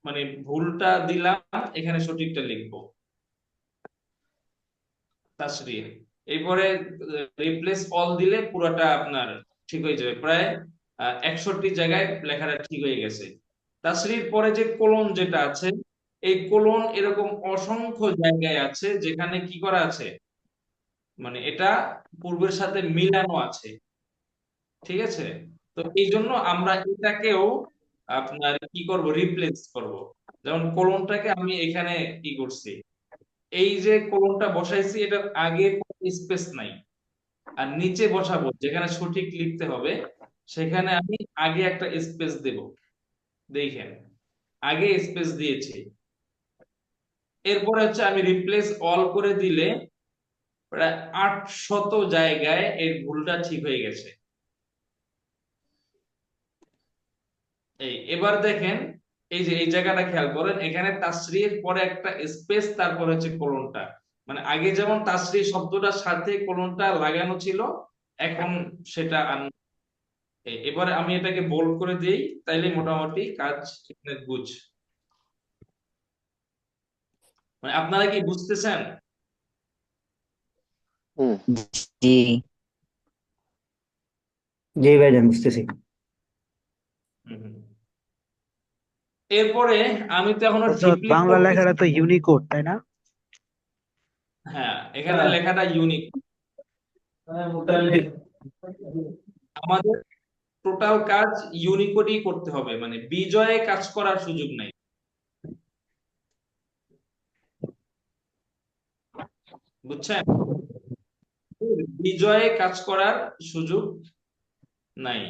মানে ভুলটা দিলাম, এখানে সঠিকটা লিখবো তাসরিহ। এরপরে রিপ্লেস অল দিলে পুরোটা আপনার ঠিক হয়ে যাবে, প্রায় 61 জায়গায় লেখাটা ঠিক হয়ে গেছে। তাসরির পরে যে কোলন যেটা আছে, এই কোলন এরকম অসংখ্য জায়গায় আছে যেখানে কি করা আছে, মানে এটা পূর্বের সাথে মিলানো আছে। ঠিক আছে, তো এই জন্য আমরা এটাকেও আপনার কি করব, রিপ্লেস করব। যেমন কোলনটাকে আমি এখানে কি করছি, এই যে কোলনটা বসাইছি এটার আগে স্পেস নাই, আর নিচে বসাবো যেখানে সঠিক লিখতে হবে, সেখানে আমি আগে একটা স্পেস দেব। দেখেন, আগে স্পেস দিয়েছি। এরপরে হচ্ছে আমি রিপ্লেস অল করে দিলে প্রায় 800 জায়গায় এর ভুলটা ঠিক হয়ে গেছে। এবার দেখেন, এই যে এই জায়গাটা খেয়াল করেন, এখানে তাসরির পরে একটা স্পেস, তারপর হচ্ছে কোলনটা। মানে আগে যেমন তাসরি শব্দটার সাথে কোলনটা লাগানো ছিল, এখন সেটা এবারে আমি এটাকে বোল্ড করে দিই, তাইলে মোটামুটি কাজ এখানে বুঝ। মানে আপনারা কি বুঝতেছেন? হুম। জি জি ভাইজান বুঝতেছি। হুম, হুম। এরপরে আমি তো এখনো অর্থাৎ ডিপলি বাংলা করতেছি। লেখাটা তো ইউনিকোড, তাই না? হ্যাঁ, এখানে লেখাটা ইউনিক। আমাদের টোটাল কাজ ইউনিকোডই করতে হবে, মানে বিজয়ে কাজ করার সুযোগ নাই। বুঝছেন? বিজয়ে কাজ করার সুযোগ নাই।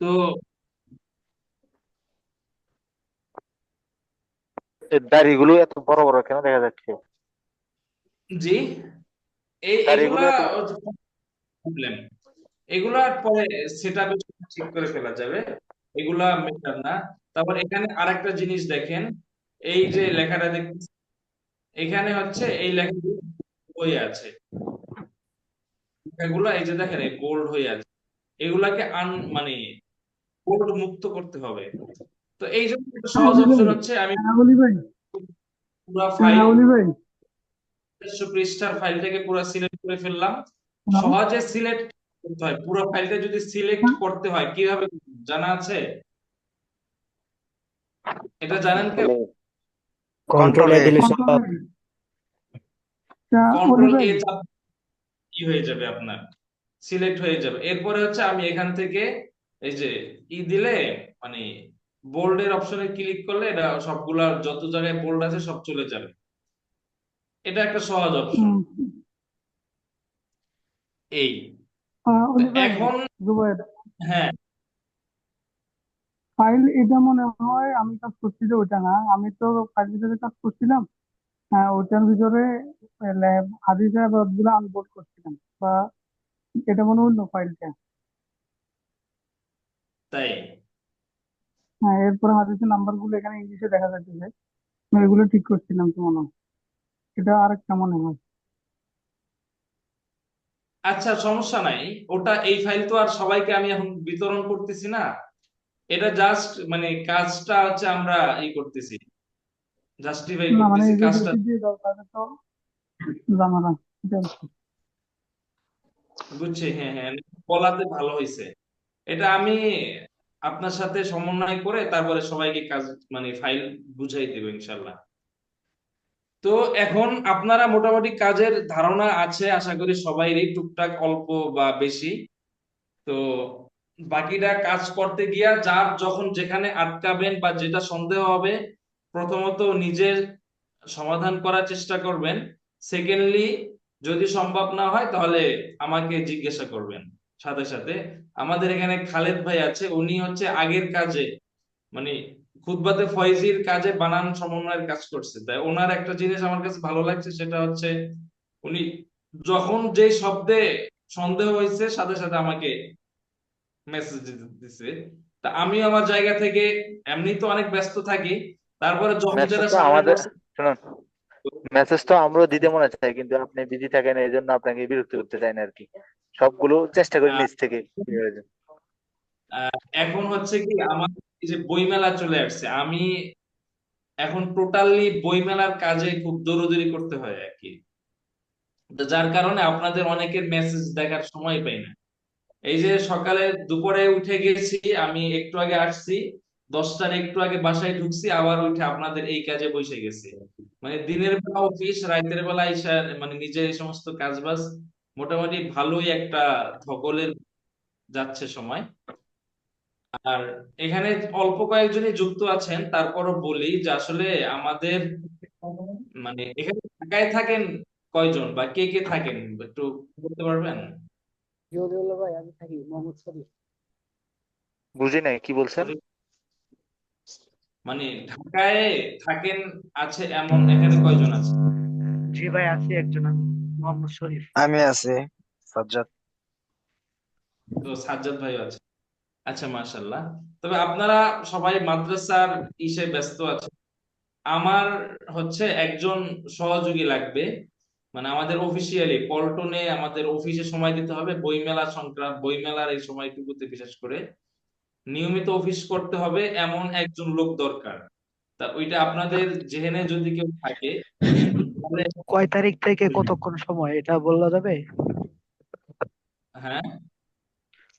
তো এর দাড়িগুলো এত বড় বড় কেন দেখা যাচ্ছে? জি, দাড়িগুলো এগুলা এত প্রবলেম, এগুলা পরে সেটআপে ঠিক করে ফেলা যাবে, এগুলা ম্যাটার না। তারপর এখানে আরেকটা জিনিস দেখেন, এই যে লেখাটা দেখতেছেন, এখানে হচ্ছে এই লেখাগুলো হয়ে আছে, লেখাগুলো এই যে দেখেন এই বোল্ড হয়ে আছে, এগুলাকে মানে বোল্ড মুক্ত করতে হবে। তো এই জন্য একটা হ্যাঁ সহজ অলি ভাই, অপশন হচ্ছে আমি হ্যাঁ অলি ভাই, পুরো হ্যাঁ ফাইল অলি ভাই, 100 পৃষ্ঠার ফাইলটাকে পুরো সিলেক্ট করে ফেললাম। হ্যালো। সহজে সিলেক্ট করতে হয়, পুরো ফাইলটা যদি সিলেক্ট করতে হয় কিভাবে জানা আছে? এটা জানেন কেউ? কন্ট্রোল কন্ট্রোল এ এ। দিলে সব। কন্ট্রোল অলি কন্ট্রোল ভাই, এ চাপ কি হয়ে যাবে, আপনার সিলেক্ট হয়ে যাবে। এরপরে হচ্ছে আমি এখান থেকে এই যে দিলে, মানে বোল্ডের অপশনে ক্লিক করলে এটা সবগুলা যত জায়গায় বোল্ড আছে সব চলে যাবে। এটা একটা সহজ অপশন। হুম, এই তো অলি ভাই, এখন, জুবাইর, হ্যাঁ, ফাইল এটা মনে হয় আমি কাজ করছি যে ওটা না, আমি তো ফাইল ভিতরে কাজ করছিলাম। হ্যাঁ ওটার ভিতরে হাদিসা গুলো আনবোর্ড করছিলাম, বা এটা মনে হয় অন্য ফাইলটা। তাই হ্যাঁ এরপরে হাদিসের নাম্বার গুলো এখানে ইংলিশে দেখা যাচ্ছে, আমি এগুলো ঠিক করছিলাম তো মনে হয়, এটা আরেকটা মনে হয়। আচ্ছা, সমস্যা নাই। ওটা এই ফাইল তো আর সবাইকে আমি এখন বিতরণ করতেছি না, এটা জাস্ট মানে কাজটা হচ্ছে আমরা করতেছি, জাস্টিফাই না মানে করতেছি এই যে কাজটা। যেটা দিয়ে দাও তাদের তো জানা না, এটা আর কি। বুঝছি, হ্যাঁ হ্যাঁ, বলাতে ভালো হয়েছে। এটা আমি আপনার সাথে সমন্বয় করে তারপরে সবাইকে কাজ, মানে ফাইল বুঝাই দেবো ইনশাল্লাহ। তো এখন আপনারা মোটামুটি কাজের ধারণা আছে আশা করি সবাইরই, টুকটাক অল্প বা বেশি। তো বাকিটা কাজ করতে গিয়া যার যখন যেখানে আটকাবেন বা যেটা সন্দেহ হবে, প্রথমত নিজের সমাধান করার চেষ্টা করবেন। সেকেন্ডলি, যদি সম্ভব না হয় তাহলে আমাকে জিজ্ঞাসা করবেন। সাথে সাথে আমাদের এখানে খালেদ ভাই আছে, উনি হচ্ছে আগের কাজে, মানে খুতবাতে ফয়েজির কাজে বানান সমন্বয়ের কাজ করছে, তাই ওনার একটা জিনিস আমার কাছে ভালো লাগছে, সেটা হচ্ছে উনি যখন যে শব্দে সন্দেহ হয়েছে সাথে সাথে আমাকে মেসেজ দিছে। তা আমি আমার জায়গা থেকে এমনি তো অনেক ব্যস্ত থাকি, তারপরে যখন মেসেজ যেটা তো সামনে আমাদের, পড়ছে। শুনুন, মেসেজ তো আমরাও দিতে মনে চাই, কিন্তু আপনি বিজি থাকেন, এই জন্য আপনাকে বিরক্ত করতে চাই না আর কি। সবগুলো চেষ্টা করি আহ, নিজ থেকে। এখন হচ্ছে কি, আমার এই যে বইমেলা চলে আসছে, আমি এখন টোটালি বইমেলার কাজে খুব দৌড়াদৌড়ি করতে হয় আর কি। তো যার কারণে আপনাদের অনেকের মেসেজ দেখার সময় পাই না। এই যে সকালে দুপুরে উঠে গেছি, আমি একটু আগে আসছি, 10টার একটু আগে বাসায় ঢুকছি, আবার উঠে আপনাদের এই কাজে বসে গেছি। মানে দিনের বেলা অফিস, রাতের বেলা এসে মানে নিজের এই সমস্ত কাজ বাজ, মোটামুটি ভালোই একটা ধকলের যাচ্ছে সময়। আর এখানে অল্প কয়েকজনই যুক্ত আছেন, তারপরও বলি যে আসলে আমাদের মানে এখানে ঢাকায় থাকেন কয়জন বা কে কে থাকেন একটু বলতে পারবেন? জহিরুল্লাহ ভাই, আমি থাকি মোহাম্মদ শরীফ। বুঝি নাই কি বলছেন। মানে ঢাকায় থাকেন আছে এমন এখানে কয়জন আছে? জি ভাই, আছি একজন, আমি মোহাম্মদ শরীফ। আমি আছি সাজ্জাদ। তো সাজ্জাদ ভাই আছে। আচ্ছা, মাশাল্লাহ। তবে আপনারা সবাই মাদ্রাসার ইসে ব্যস্ত আছেন। আমার হচ্ছে একজন সহযোগী লাগবে, মানে আমাদের অফিসিয়ালি পল্টনে আমাদের অফিসে সময় দিতে হবে, বইমেলা সংক্রান্ত বইমেলার এই সময়টুকুতে বিশেষ করে নিয়মিত অফিস করতে হবে, এমন একজন লোক দরকার। তা ওইটা আপনাদের জেহেনে যদি কেউ থাকে তাহলে। কয় তারিখ থেকে কতক্ষণ সময় এটা বলা যাবে? হ্যাঁ,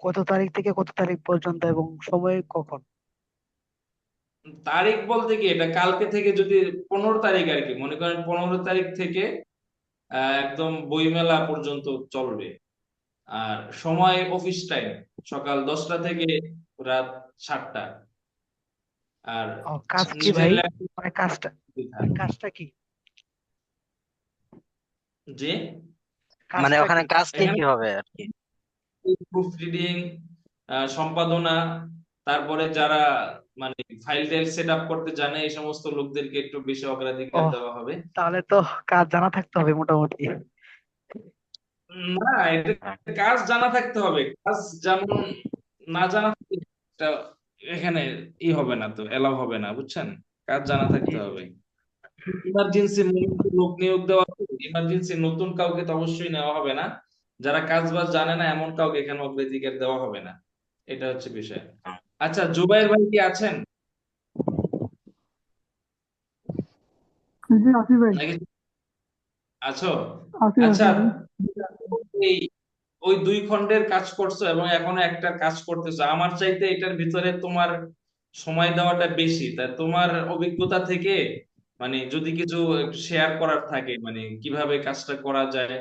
কত তারিখ থেকে কত তারিখ পর্যন্ত এবং সময় কখন? তারিখ বলতে কি, এটা কালকে থেকে যদি 15 তারিখ আর কি, মনে করেন 15 তারিখ থেকে একদম বইমেলা পর্যন্ত চলবে। আর সময় অফিস টাইম সকাল 10টা থেকে রাত 7টা। আর ও, কাজ কি নিজের ভাই? ল্যাপটপ। মানে কাজটা কি? যে মানে কাজটা ওখানে কি? কাজ কি এখানে কি হবে আর কি? প্রুফ রিডিং, সম্পাদনা, তারপরে যারা মানে ফাইল টাইল সেট আপ করতে জানে এই সমস্ত লোকদেরকে একটু বেশি ও, অগ্রাধিকার দেওয়া হবে। তাহলে তো কাজ জানা থাকতে হবে মোটামুটি। না, এটা হ্যাঁ। কাজ জানা থাকতে হবে, কাজ যেমন না জানা থাকলে এটা এখানে হবে না, তো এলাও হবে না, বুঝছেন? কাজ জানা জি থাকতে জি হবে। জি। ইমার্জেন্সি লোক নিয়োগ দেওয়া, ইমার্জেন্সি নতুন কাউকে তো অবশ্যই নেওয়া হবে না। যারা কাজ বাজ জানে না এমন কাউকে এখানে অগ্রাধিকার দেওয়া হবে না, এটা হচ্ছে বিষয়। আচ্ছা, জুবাইর ভাই কি আছেন জি আছি ভাই। নাকি? আছো? আছি আচ্ছা, আছি ভাই। এই ওই 2 খণ্ডের কাজ করছো এবং এখনো একটা কাজ করতেছো, আমার চাইতে এটার ভিতরে তোমার সময় দেওয়াটা বেশি, তা তোমার অভিজ্ঞতা থেকে মানে যদি কিছু শেয়ার করার থাকে, মানে কিভাবে কাজটা করা যায়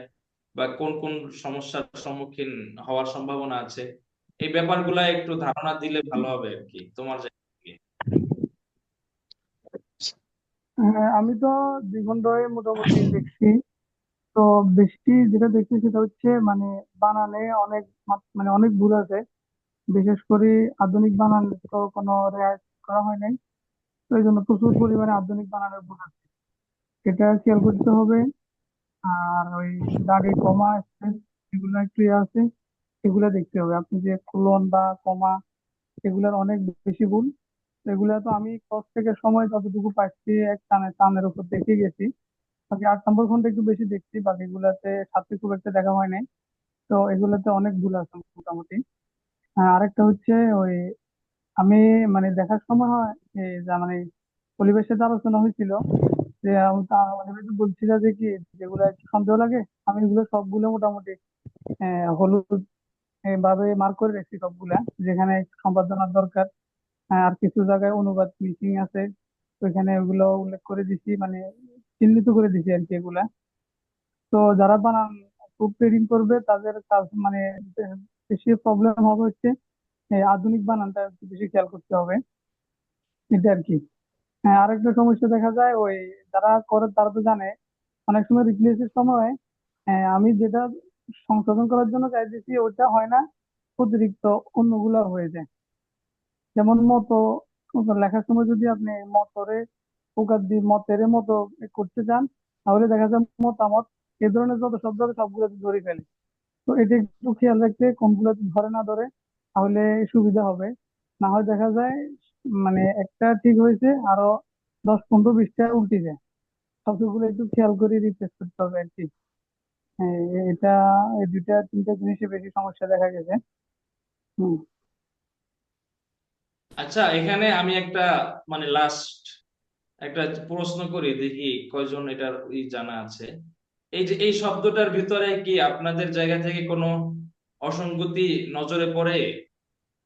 বা কোন কোন সমস্যার সম্মুখীন হওয়ার সম্ভাবনা আছে, এই ব্যাপারগুলা একটু ধারণা দিলে ভালো হবে আর কি তোমার জায়গা থেকে। হ্যাঁ, আমি তো 2 ঘন্টায় মোটামুটি দেখছি। তো বেশি যেটা দেখছি সেটা হচ্ছে মানে বানানে অনেক মানে অনেক ভুল আছে। বিশেষ করে আধুনিক বানান তো কোনো রেয়াজ করা হয় নাই। তো এই জন্য প্রচুর পরিমাণে আধুনিক বানানের ভুল আছে, এটা খেয়াল করতে হবে। আর ওই দাড়ি কমা স্পেস এগুলো একটু ইয়ে আছে, এগুলো দেখতে হবে। আপনি যে কোলন বা কমা, এগুলোর অনেক বেশি ভুল। এগুলা তো আমি ক্লাস থেকে সময় যতটুকু পাচ্ছি এক টানের উপর দেখে গেছি। বাকি 8 নম্বর ঘন্টা একটু বেশি দেখছি, বাকিগুলাতে সাথে খুব একটা দেখা হয় নাই। তো এগুলাতে অনেক ভুল আছে মোটামুটি। আরেকটা হচ্ছে ওই আমি মানে দেখার সময় হয় এই যা মানে পরিবেশের সাথে আলোচনা হয়েছিল যে অনেকে তো বলছিল যে কি যেগুলো একটু সন্দেহ লাগে, আমি এগুলো সবগুলো মোটামুটি হলুদ ভাবে মার্ক করে রাখছি সবগুলা, যেখানে একটু সম্পাদনার দরকার। আর কিছু জায়গায় অনুবাদ মিসিং আছে, তো এখানে ওগুলো উল্লেখ করে দিছি, মানে চিহ্নিত করে দিছি আর কি এগুলা। তো যারা বানান খুব ট্রেডিং করবে তাদের কাজ মানে বেশি প্রবলেম হবে হচ্ছে এই আধুনিক বানানটা একটু বেশি খেয়াল করতে হবে, এটা আর কি। হ্যাঁ, আরেকটা সমস্যা দেখা যায় ওই যারা করে তারা তো জানে অনেক সময় রিপ্লেসের সময় আমি যেটা সংশোধন করার জন্য চাইতেছি ওটা হয় না, অতিরিক্ত অন্যগুলা হয়ে যায়। যেমন মতো লেখার সময় যদি আপনি মতরে উকার দিয়ে মতের মতো করতে চান, তাহলে দেখা যায় মতামত এই ধরনের যত শব্দ আছে সবগুলো ধরে ফেলে। তো এটা একটু খেয়াল রাখতে কোনগুলো ধরে না ধরে, তাহলে সুবিধা হবে। না হয় দেখা যায় মানে একটা ঠিক হয়েছে আরো 10 15 20টা উল্টে যায়। সবগুলো একটু খেয়াল করে রিপ্লেস করতে হবে আর কি। হ্যাঁ, এটা এই 2টা 3টা জিনিসে বেশি সমস্যা দেখা গেছে। হম। আচ্ছা, এখানে আমি একটা মানে লাস্ট একটা প্রশ্ন করি, দেখি কয়জন এটার জানা আছে। এই যে এই শব্দটার ভিতরে কি আপনাদের জায়গা থেকে কোনো অসঙ্গতি নজরে পড়ে?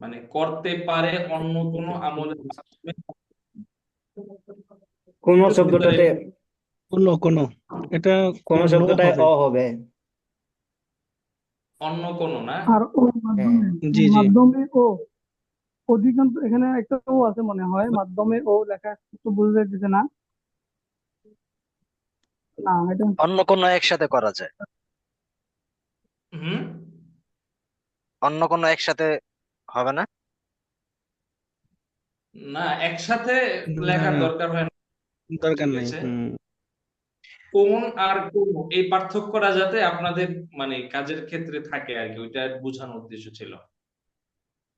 মানে করতে পারে অন্য কোনো আমলের মাধ্যমে। কোন একটু ভিতরে শব্দটাতে কোনো কোনো এটা কোন নো শব্দটায় হবে। অ হবে? অন্য কোনো না। আর ও হ্যাঁ, মাধ্যমে, জি জি মাধ্যমে ও, অধিকাংশ এখানে একটা ও আছে মনে হয়, মাধ্যমে ও লেখা একটু বুঝতে দিতে না, না এটা অন্য কোনো একসাথে করা যায়, হুম। অন্য কোনো একসাথে হবে না। না, একসাথে না লেখার না দরকার হয় না। দরকার ঠিক নাই। আছে, কোন আর কোন এই পার্থক্যটা যাতে আপনাদের মানে কাজের ক্ষেত্রে থাকে আর কি, ওইটা বোঝানোর উদ্দেশ্য ছিল।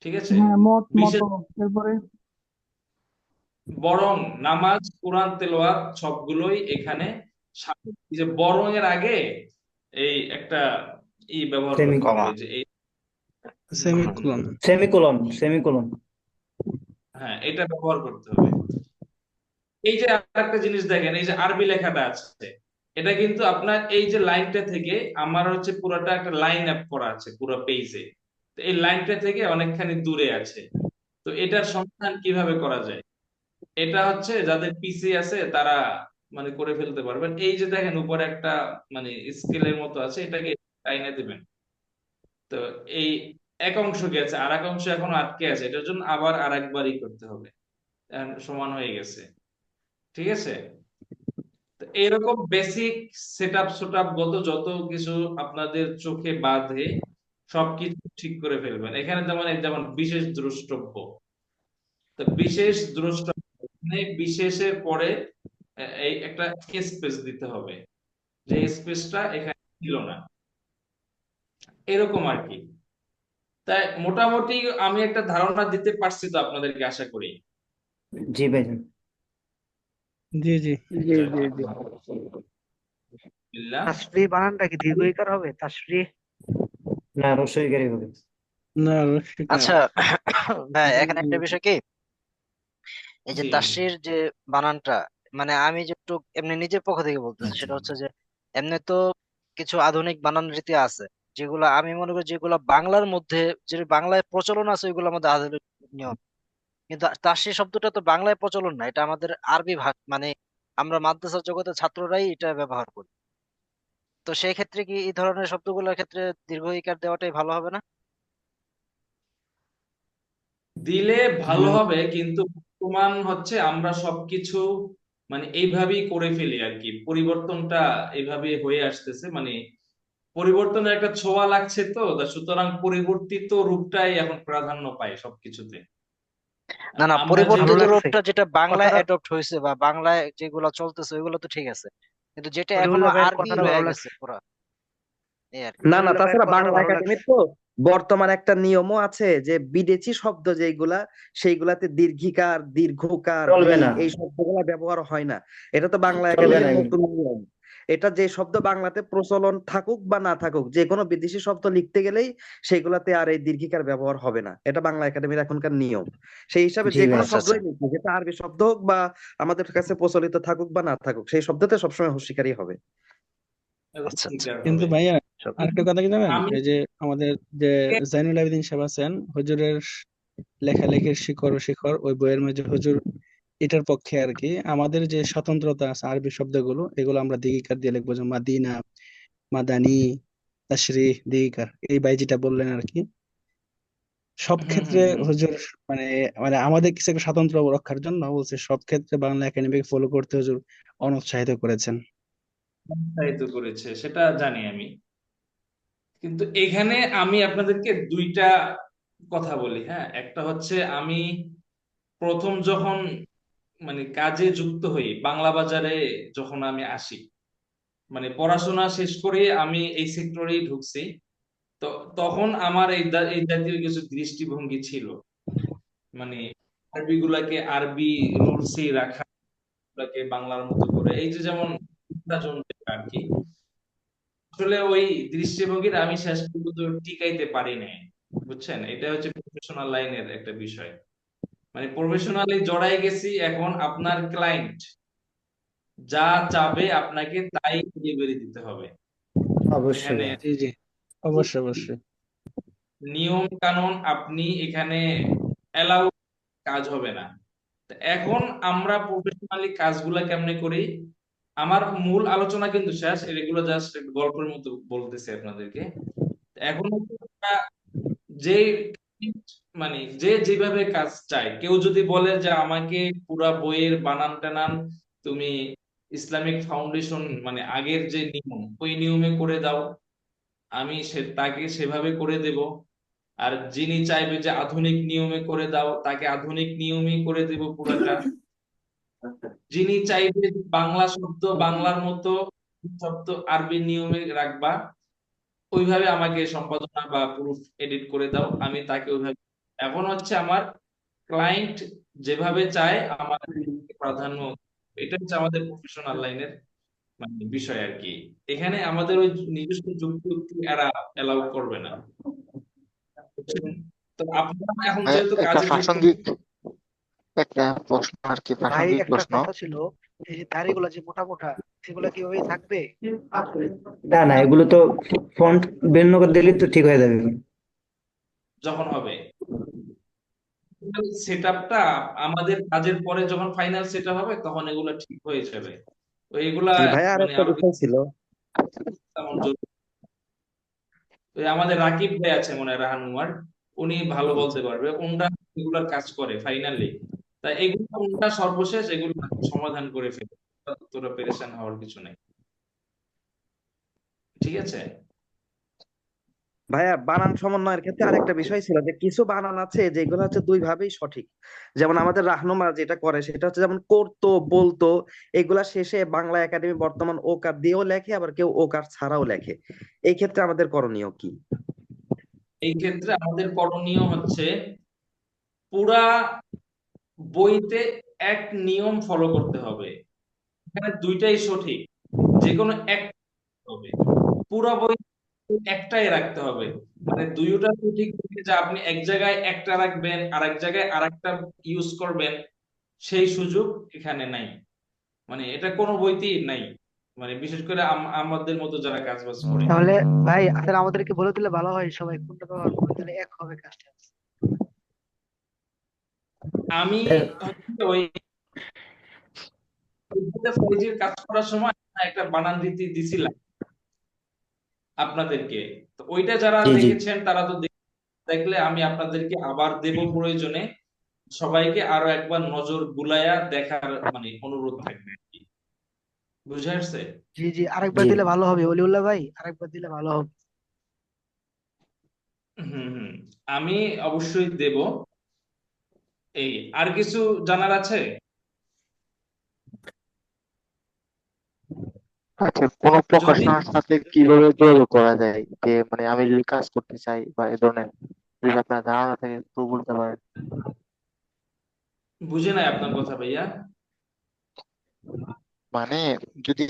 ঠিক আছে। হ্যাঁ, মত মত, বিশেষ এরপরে বরং নামাজ কোরআন তেলাওয়াত সবগুলোই এখানে এই যে বরং এর আগে এই একটা ব্যবহার করতে কমা। হবে যে এই সেমিকোলন। Semicolon, semicolon. হ্যাঁ, এটা ব্যবহার করতে হবে। এই যে আরেকটা জিনিস দেখেন, এই যে আরবি লেখাটা আছে, এটা কিন্তু আপনার এই যে লাইনটা থেকে আমার হচ্ছে পুরোটা একটা লাইন আপ করা আছে পুরো পেজে, তো এই লাইনটা থেকে অনেকখানি দূরে আছে। তো এটার সমাধান কিভাবে করা যায়, এটা হচ্ছে যাদের পিসি আছে তারা মানে করে ফেলতে পারবেন। এই যে দেখেন উপরে একটা মানে স্কেলের মতো আছে, এটাকে টাইনে দিবেন। তো এই এক অংশ গেছে, আর এক অংশ এখনো আটকে আছে, এটার জন্য আবার আর একবারই করতে হবে। এখন সমান হয়ে গেছে। ঠিক আছে। তো এরকম বেসিক সেটআপ সেটআপ গত যত কিছু আপনাদের চোখে বাঁধে সবকিছু ঠিক করে ফেলবেন। এখানে যেমন যেমন বিশেষ দ্রষ্টব্য, তো বিশেষ দ্রষ্টব্য মানে বিশেষের পরে এই একটা স্পেস দিতে হবে, যে স্পেসটা এখানে ছিল না, এরকম আর কি। তাই মোটামুটি আমি একটা ধারণা দিতে পারছি তো আপনাদেরকে, আশা করি। জি ভাইজান। জি জি জি যাক, জি জি। আলহামদুলিল্লাহ। তাসরিহ বানানটা কি দীর্ঘইকার হবে? তাসরিহ। না, রসইকারী হবে। না রসিক না। আচ্ছা, ভাই এখানে একটা বিষয় কি, এই যে জি তাসরির যে বানানটা, মানে আমি যেটু এমনি নিজের পক্ষ থেকে বলতেছি, সেটা হচ্ছে যে এমনি তো কিছু আধুনিক বানান রীতি আছে, যেগুলো আমি মনে করি যেগুলো বাংলার মধ্যে, যে বাংলায় প্রচলন আছে ওইগুলোর মধ্যে আধুনিক নিয়ম। কিন্তু তাসরির শব্দটা তো বাংলায় প্রচলন না, এটা আমাদের আরবি মানে আমরা মাদ্রাসা জগতের ছাত্ররাই এটা ব্যবহার করি। তো সেই ক্ষেত্রে কি এই ধরনের শব্দগুলোর ক্ষেত্রে দীর্ঘ ইকার দেওয়াটাই ভালো হবে না? দিলে ভালো হবে, কিন্তু বর্তমান হচ্ছে আমরা সবকিছু মানে এইভাবেই করে ফেলি আর কি, পরিবর্তনটা এইভাবে হয়ে আসতেছে, মানে পরিবর্তনের একটা ছোঁয়া লাগছে, তো সুতরাং পরিবর্তিত রূপটাই এখন প্রাধান্য পায় সবকিছুতে। না না, আমরা ভালো পরিবর্তিত যেগুলো লাগছে রূপটা যেটা বাংলায় কথাটা। অ্যাডপ্ট হয়েছে বা বাংলায় যেগুলো চলতেছে ওইগুলো তো ঠিক আছে, কিন্তু যেটা এখনো শরীফুল্লাহ ভাইয়ের আরবি কথাটা রয়ে ভালো গেছে লাগছে। পুরা, এই আর কি। না না, শরীফুল্লাহ ভাইয়ের তাছাড়া কথাটা বাংলা ভালো একাডেমির লাগছে। তো বর্তমান একটা নিয়মও আছে যে বিদেশি শব্দ যেগুলা সেইগুলাতে দীর্ঘিকার, দীর্ঘকার, চলবে না, এই শব্দগুলা ব্যবহার হয় না। এটা তো বাংলা চলবে না একাডেমির এগুলো। নতুন নিয়ম। এটা যে শব্দ বাংলাতে প্রচলন থাকুক বা না থাকুক, যে কোনো বিদেশি শব্দ লিখতে গেলেই সেগুলাতে আর এই দীর্ঘিকার ব্যবহার হবে না। এটা বাংলা একাডেমির এখনকার নিয়ম। সেই হিসাবে জি যে কোনো ভাই। আচ্ছা আচ্ছা শব্দই লিখবে, যেটা আরবি শব্দ হোক বা আমাদের কাছে প্রচলিত থাকুক বা না থাকুক, সেই শব্দতে সবসময় হুঁশিয়ারি হবে। আচ্ছা আচ্ছা। কিন্তু হবে। ভাইয়া সব- আরেকটা কথা কি জানেন, আমি এই যে আমাদের যে জাইনুল আবেদিন সাহেব আছেন, হুজুরের লেখালেখির শিকড় ও শিখর ওই বইয়ের মধ্যে হুজুর এটার পক্ষে আর কি। আমাদের যে স্বতন্ত্রতা আছে আরবি শব্দগুলো, এগুলো আমরা দিগিকার দিয়ে লিখবো, যেমন মাদিনা, মাদানি, তাশরিহ, দিগিকার, এই ভাই যেটা বললেন আর কি। সব হুম ক্ষেত্রে হুম হুম হুজুর মানে মানে আমাদের কিছু একটা স্বাতন্ত্র রক্ষার জন্য বলছে, সব ক্ষেত্রে বাংলা একাডেমিকে ফলো করতে হুজুর অনুৎসাহিত করেছেন। উৎসাহিত করেছে সেটা জানি আমি। কিন্তু এখানে আমি আপনাদেরকে দুইটা কথা বলি। হ্যাঁ, একটা হচ্ছে আমি প্রথম যখন মানে কাজে যুক্ত হই বাংলা বাজারে, যখন আমি আসি মানে পড়াশোনা শেষ করে আমি এই সেক্টরেই ঢুকছি, তো তখন আমার এই জাতীয় কিছু দৃষ্টিভঙ্গি ছিল, মানে আরবি গুলাকে আরবি রুলসে রাখা, গুলাকে বাংলার মতো করে, এই যে যেমন আর কি। আসলে ওই দৃষ্টিভঙ্গির আমি শেষ পর্যন্ত টিকাইতে পারি নাই। বুঝছেন, এটা হচ্ছে প্রফেশনাল লাইনের একটা বিষয়, মানে প্রফেশনালি জড়াই গেছি। এখন আপনার ক্লায়েন্ট যা চাবে আপনাকে তাই ডেলিভারি দিতে হবে। অবশ্যই এখানে ভাই। জি জি, অবশ্যই অবশ্যই। নিয়ম কানুন আপনি এখানে এলাও, কাজ হবে না। তো এখন আমরা প্রফেশনালি কাজগুলা কেমনে করি, আমার মূল আলোচনা কিন্তু শেষ, এগুলো জাস্ট গল্পের মতো বলতেছি আপনাদেরকে। এখন হচ্ছে আমরা যে মানে যে যেভাবে কাজ চায়, কেউ যদি বলে যে আমাকে পুরা বইয়ের বানান টানান তুমি ইসলামিক ফাউন্ডেশন মানে আগের যে নিয়ম ওই নিয়মে করে দাও, আমি তাকে সেভাবে করে দেব। আর যিনি চাইবে যে আধুনিক নিয়মে করে দাও, তাকে আধুনিক নিয়মেই করে দেব পুরাটা। যিনি চাইবে যে বাংলা শব্দ বাংলার মতো, শব্দ আরবি নিয়মে রাখবা, ওইভাবে আমাকে সম্পাদনা বা প্রুফ এডিট করে দাও, আমি তাকে ওইভাবে। এখন হচ্ছে আমার ক্লায়েন্ট যেভাবে চায় আমার প্রাধান্য, এটা হচ্ছে আমাদের প্রফেশনাল লাইনের মানে বিষয় আর কি। এখানে আমাদের ওই নিজস্ব যুক্তি এরা এলাউ করবে না, বুঝছেন? তো আপনারা এখন যেহেতু একটা কাজে যুক্ত, প্রাসঙ্গিক একটা প্রশ্ন আর কি, ভাই প্রাসঙ্গিক একটা প্রশ্ন। কথা ছিল, এই যে দাড়িগুলো যে মোটা মোটা, সেগুলো কিভাবে থাকবে? না না, এগুলো তো ফন্ট ভিন্ন করে দিলে তো ঠিক হয়ে যাবে। যখন হবে সেটআপটা, আমাদের কাজের পরে যখন ফাইনাল সেটআপ হবে তখন এগুলো ঠিক হয়ে যাবে। তো এগুলা জি ভাইয়া, আর মানে একটা আরো বিষয় ছিল। তেমন জরুরি। তো আমাদের রাকিব ভাই আছে মনে হয়, রাহানুমার, উনি ভালো বলতে পারবে, ওনরা এগুলার কাজ করে ফাইনালি। তা এগুলো ওনরা সর্বশেষ এগুলো সমাধান করে ফেলে, তোরা পেরেশান হওয়ার কিছু নেই, ঠিক আছে? ভাইয়া, বানান সমন্বয়ের ক্ষেত্রে আরেকটা বিষয় ছিল যে কিছু বানান আছে যেগুলো হচ্ছে দুই ভাবেই সঠিক। যেমন আমাদের রাহনুমা যেটা করে সেটা হচ্ছে যেমন করতো, বলতো, এগুলা শেষে বাংলা একাডেমি বর্তমান ওকার দিয়েও লেখে, আবার কেউ ওকার ছাড়াও লেখে। এই ক্ষেত্রে আমাদের করণীয় কি? এই ক্ষেত্রে আমাদের করণীয় হচ্ছে পুরা বইতে এক নিয়ম ফলো করতে হবে, এখানে দুইটাই সঠিক, যে কোনো এক হবে, পুরো বই একটাই রাখতে হবে। মানে দুইটা সঠিক থেকে যে আপনি এক জায়গায় একটা রাখবেন আর এক জায়গায় আরেকটা ইউজ করবেন, সেই সুযোগ এখানে নাই, মানে এটা কোনো বইতেই নাই, মানে বিশেষ করে আমাদের মতো যারা কাজ বাজ করে। তাহলে ভাই আসলে আমাদেরকে বলে দিলে ভালো হয়, সবাই কোনটা ব্যবহার করে, তাহলে এক হবে কাজটা। আমি হচ্ছে ওই ফৌজির কাজ করার সময় একটা বানান রীতি দিছিলাম আপনাদেরকে, তো ওইটা যারা জি জি। দেখেছেন তারা তো দেখলে আমি আপনাদেরকে আবার দেব প্রয়োজনে, সবাইকে আরো একবার নজর বুলায়া দেখার মানে অনুরোধ থাকবে আর কি। বুঝে আসছে? জি জি, আরেকবার জি দিলে ভালো হবে অলিউল্লাহ ভাই, আরেকবার দিলে ভালো হবে। হুম। আমি অবশ্যই দেব। এই আর কিছু জানার আছে? আচ্ছা, কোনো যদি প্রকাশনার সাথে কিভাবে যোগাযোগ করা যায়, যে মানে আমি যদি কাজ করতে চাই বা এ ধরনের, যদি আপনার ধারণা থাকে তো বলতে পারেন। বুঝে নাই আপনার কথা ভাইয়া। মানে যদি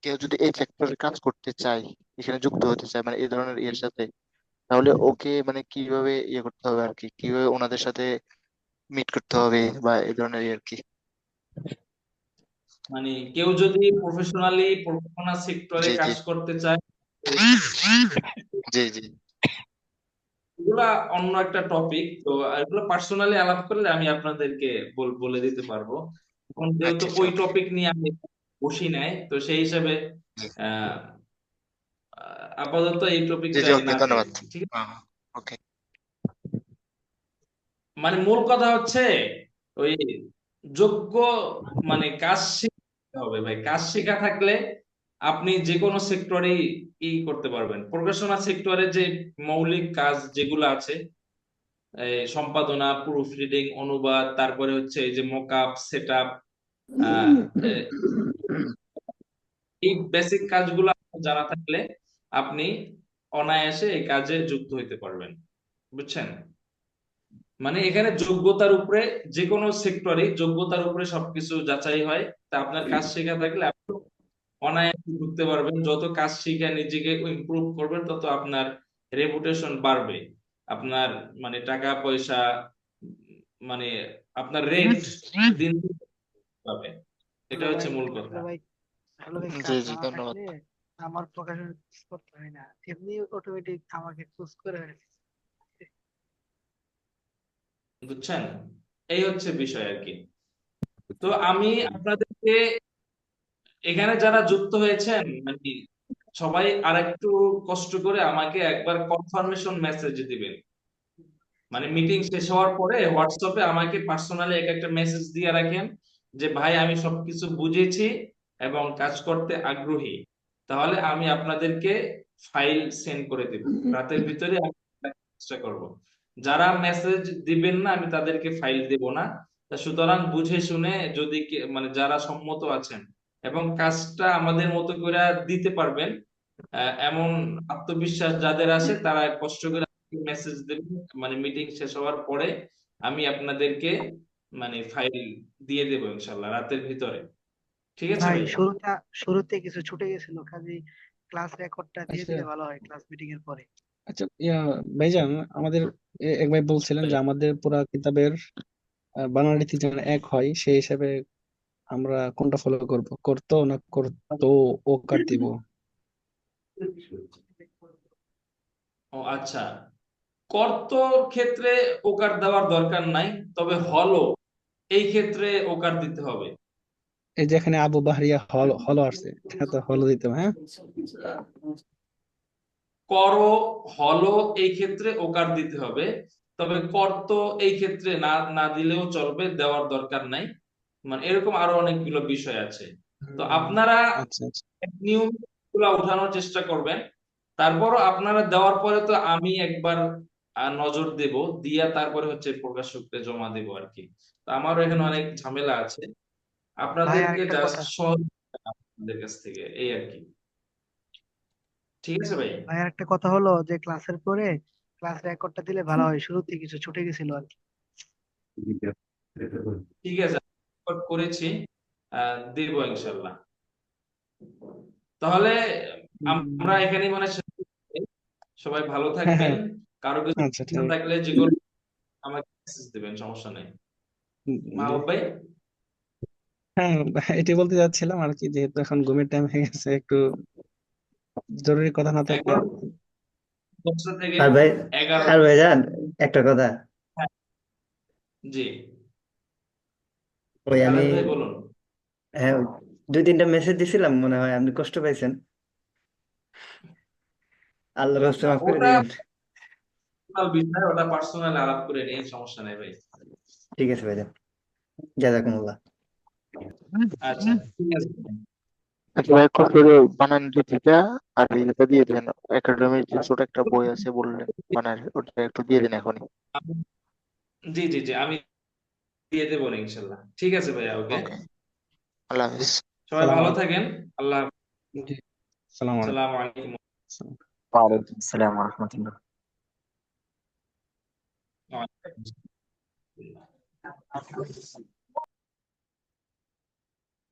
কেউ যদি এই সেক্টরে কাজ করতে চায়, এখানে যুক্ত হতে চায় মানে এই ধরনের ইয়ের সাথে, তাহলে ওকে মানে কিভাবে ইয়ে করতে হবে আর কি, কিভাবে ওনাদের সাথে মিট করতে হবে বা এই ধরনের ইয়ে আর কি। মানে কেউ যদি প্রফেশনাল সেক্টরে জি জি। কাজ করতে চায়, তো জি জি। এগুলা অন্য একটা টপিক, তো এগুলো পার্সোনালি আলাপ করলে আমি আপনাদেরকে বলে দিতে পারবো। এখন যেহেতু আচ্ছা আচ্ছা, ওই ওকে। টপিক নিয়ে আমি বসি নাই, তো সেই হিসাবে আহ আপাতত এই জি জি, টপিকটাই ওকে, না যাই, ধন্যবাদ। ঠিক আছে? হ্যাঁ, ওকে। মানে মূল কথা হচ্ছে ওই যোগ্য মানে কাজ শিখতে হবে ভাই, কাজ শেখা থাকলে আপনি যে কোনো সেক্টরেই করতে পারবেন। প্রকাশনা সেক্টরে যে মৌলিক কাজ যেগুলো আছে, সম্পাদনা, প্রুফ রিডিং, অনুবাদ, তারপরে হচ্ছে এই যে মকআপ, সেটআপ, এই বেসিক কাজগুলো আপনার জানা থাকলে আপনি অনায়াসে এই কাজে যুক্ত হইতে পারবেন, বুঝছেন? মানে এখানে যোগ্যতার উপরে, যে কোনো সেক্টরে যোগ্যতার উপরে সবকিছু যাচাই হয়। তা আপনার কাজ শেখা থাকলে আপনি অনায়াসে ঢুকতে পারবেন, যত কাজ শিখে নিজেকে ইমপ্রুভ করবেন তত আপনার রেপুটেশন বাড়বে, আপনার মানে টাকা পয়সা মানে আপনার রেট দিন দিন পাবে। এটা আসলে হচ্ছে ভাই, মূল আসলে কথা। ভাই, আসলে ভাই জি কাজ জি, জানা ধন্যবাদ। থাকলে আমার প্রকাশন করতে হয় না, এমনি অটোমেটিক আমাকে চুজ করে ফেলে। বুঝছেন? এই হচ্ছে বিষয় আর কি। তো আমি আপনাদেরকে এখানে যারা যুক্ত হয়েছেন মানে সবাই আরেকটু কষ্ট করে আমাকে একবার কনফার্মেশন মেসেজ দিবেন। মানে মিটিং শেষ হওয়ার পরে হোয়াটসঅ্যাপে আমাকে পার্সোনালি একটা মেসেজ দিয়ে রাখেন যে ভাই আমি সবকিছু বুঝেছি এবং কাজ করতে আগ্রহী। তাহলে আমি আপনাদেরকে ফাইল সেন্ড করে দেব রাতের ভিতরে। আমি চেষ্টা করব। যারা মেসেজ দিবেন না আমি তাদেরকে ফাইল দেব না। তা সুতরাং বুঝে শুনে যদি মানে যারা সম্মত আছেন এবং কাজটা আমাদের মতো করে দিতে পারবেন এমন আত্মবিশ্বাস যাদের আছে তারা কষ্ট করে মেসেজ দেবেন। মানে মিটিং শেষ হওয়ার পরে আমি আপনাদেরকে মানে ফাইল দিয়ে দেবো ইনশাল্লাহ রাতের ভিতরে। ঠিক আছে ভাই ভাই? শুরুতে কিছু ছুটে গেছিল, কাজে ক্লাস রেকর্ডটা দিয়ে আচ্ছা দিলে ভালো হয় ক্লাস মিটিং এর পরে। আচ্ছা ভাইজান, আমাদের এক ভাই বলছিলেন যে আমাদের পুরা কিতাবের বানানরীতি যেন এক হয়, সেই হিসাবে আমরা কোনটা ফলো করব, করতো না করতো ও কার দিব? ও আচ্ছা, কর্তর ক্ষেত্রে ওকার দেওয়ার দরকার নাই, তবে হলো এই ক্ষেত্রে ওকার দিতে হবে। এই যেখানে আবু বাহরিয়া হল হলো আসছে, এটা তো হলো দিতে হবে, হ্যাঁ। করো, হলো এই ক্ষেত্রে ওকার দিতে হবে। তবে কর্ত এই ক্ষেত্রে না না দিলেও চলবে, দেওয়ার দরকার নাই। মানে এরকম আরো অনেকগুলো বিষয় আছে। তো আপনারা আচ্ছা আচ্ছা। নিয়ম গুলা উঠানোর চেষ্টা করবেন। তারপরও আপনারা দেওয়ার পরে তো আমি একবার নজর দেব, দিয়া তারপরে হচ্ছে প্রকাশককে জমা দেব আর কি। তো আমারও এখানে অনেক ঝামেলা আছে, ভাই আপনাদেরকে আরেকটা জাস্ট কথা সহজ আপনাদের কাছ থেকে এই আর কি। ঠিক আছে ভাই? ভাই আরেকটা কথা হলো যে ক্লাসের পরে ক্লাস রেকর্ডটা দিলে ভালো হয়, শুরুতে কিছু ছুটে গেছিল আর কি। ঠিক আছে, রেকর্ড করেছি, দেব ইনশাল্লাহ। তাহলে আমরা এখানে মানে শেষ করছি। সবাই ভালো হ্যাঁ থাকবেন। হ্যাঁ। কারো কিছু আচ্ছা প্রশ্ন ঠিক। থাকলে যে কোনো আমাকে মেসেজ দিবেন, সমস্যা নেই। জি। মাহবুব ভাই, হ্যাঁ, এটি বলতে যাচ্ছিলাম আর কি, যেহেতু এখন ঘুমের টাইম হয়ে গেছে, একটু জরুরি কথা না থাকলে। এখন 10টা থেকে আর ভাই, 11। আর ভাইজান একটা কথা, হ্যাঁ, জি, ওই আমি খালেদ ভাই বলুন। হ্যাঁ, 2-3টা মেসেজ দিছিলাম, মনে হয় আপনি কষ্ট পাইছেন। আল্লাহর রাস্তে মাফ করে ওটা দিবেন। personal বিষয়, ওটা পার্সোনাল আলাপ করে নেই, সমস্যা নেই ভাই। ঠিক আছে ভাইজান, জাজাকুমুল্লাহ। আচ্ছা, ঠিক আছে। আচ্ছা ভাই, করে বানান রীতিটা আর ইয়েটা দিয়ে দেন। একাডেমির যে ছোট একটা বই আছে বললেন বানান, ওটা একটু দিয়ে দিন এখনই। জি জি জি, আমি দিয়ে দেবো না ইনশাল্লাহ। ঠিক আছে ভাইয়া, ওকে। ওকে, আল্লাহ হাফিজ। সবাই সালাম ভালো আলাইকুম। থাকেন। আল্লাহ জি, সালাম আলাইকুম। আসসালামু আলাইকুম। ওয়ালাইকুম আসসালাম ওয়া রাহমাতুল্লাহ। ওয়া আলাইকুম আসসালাম।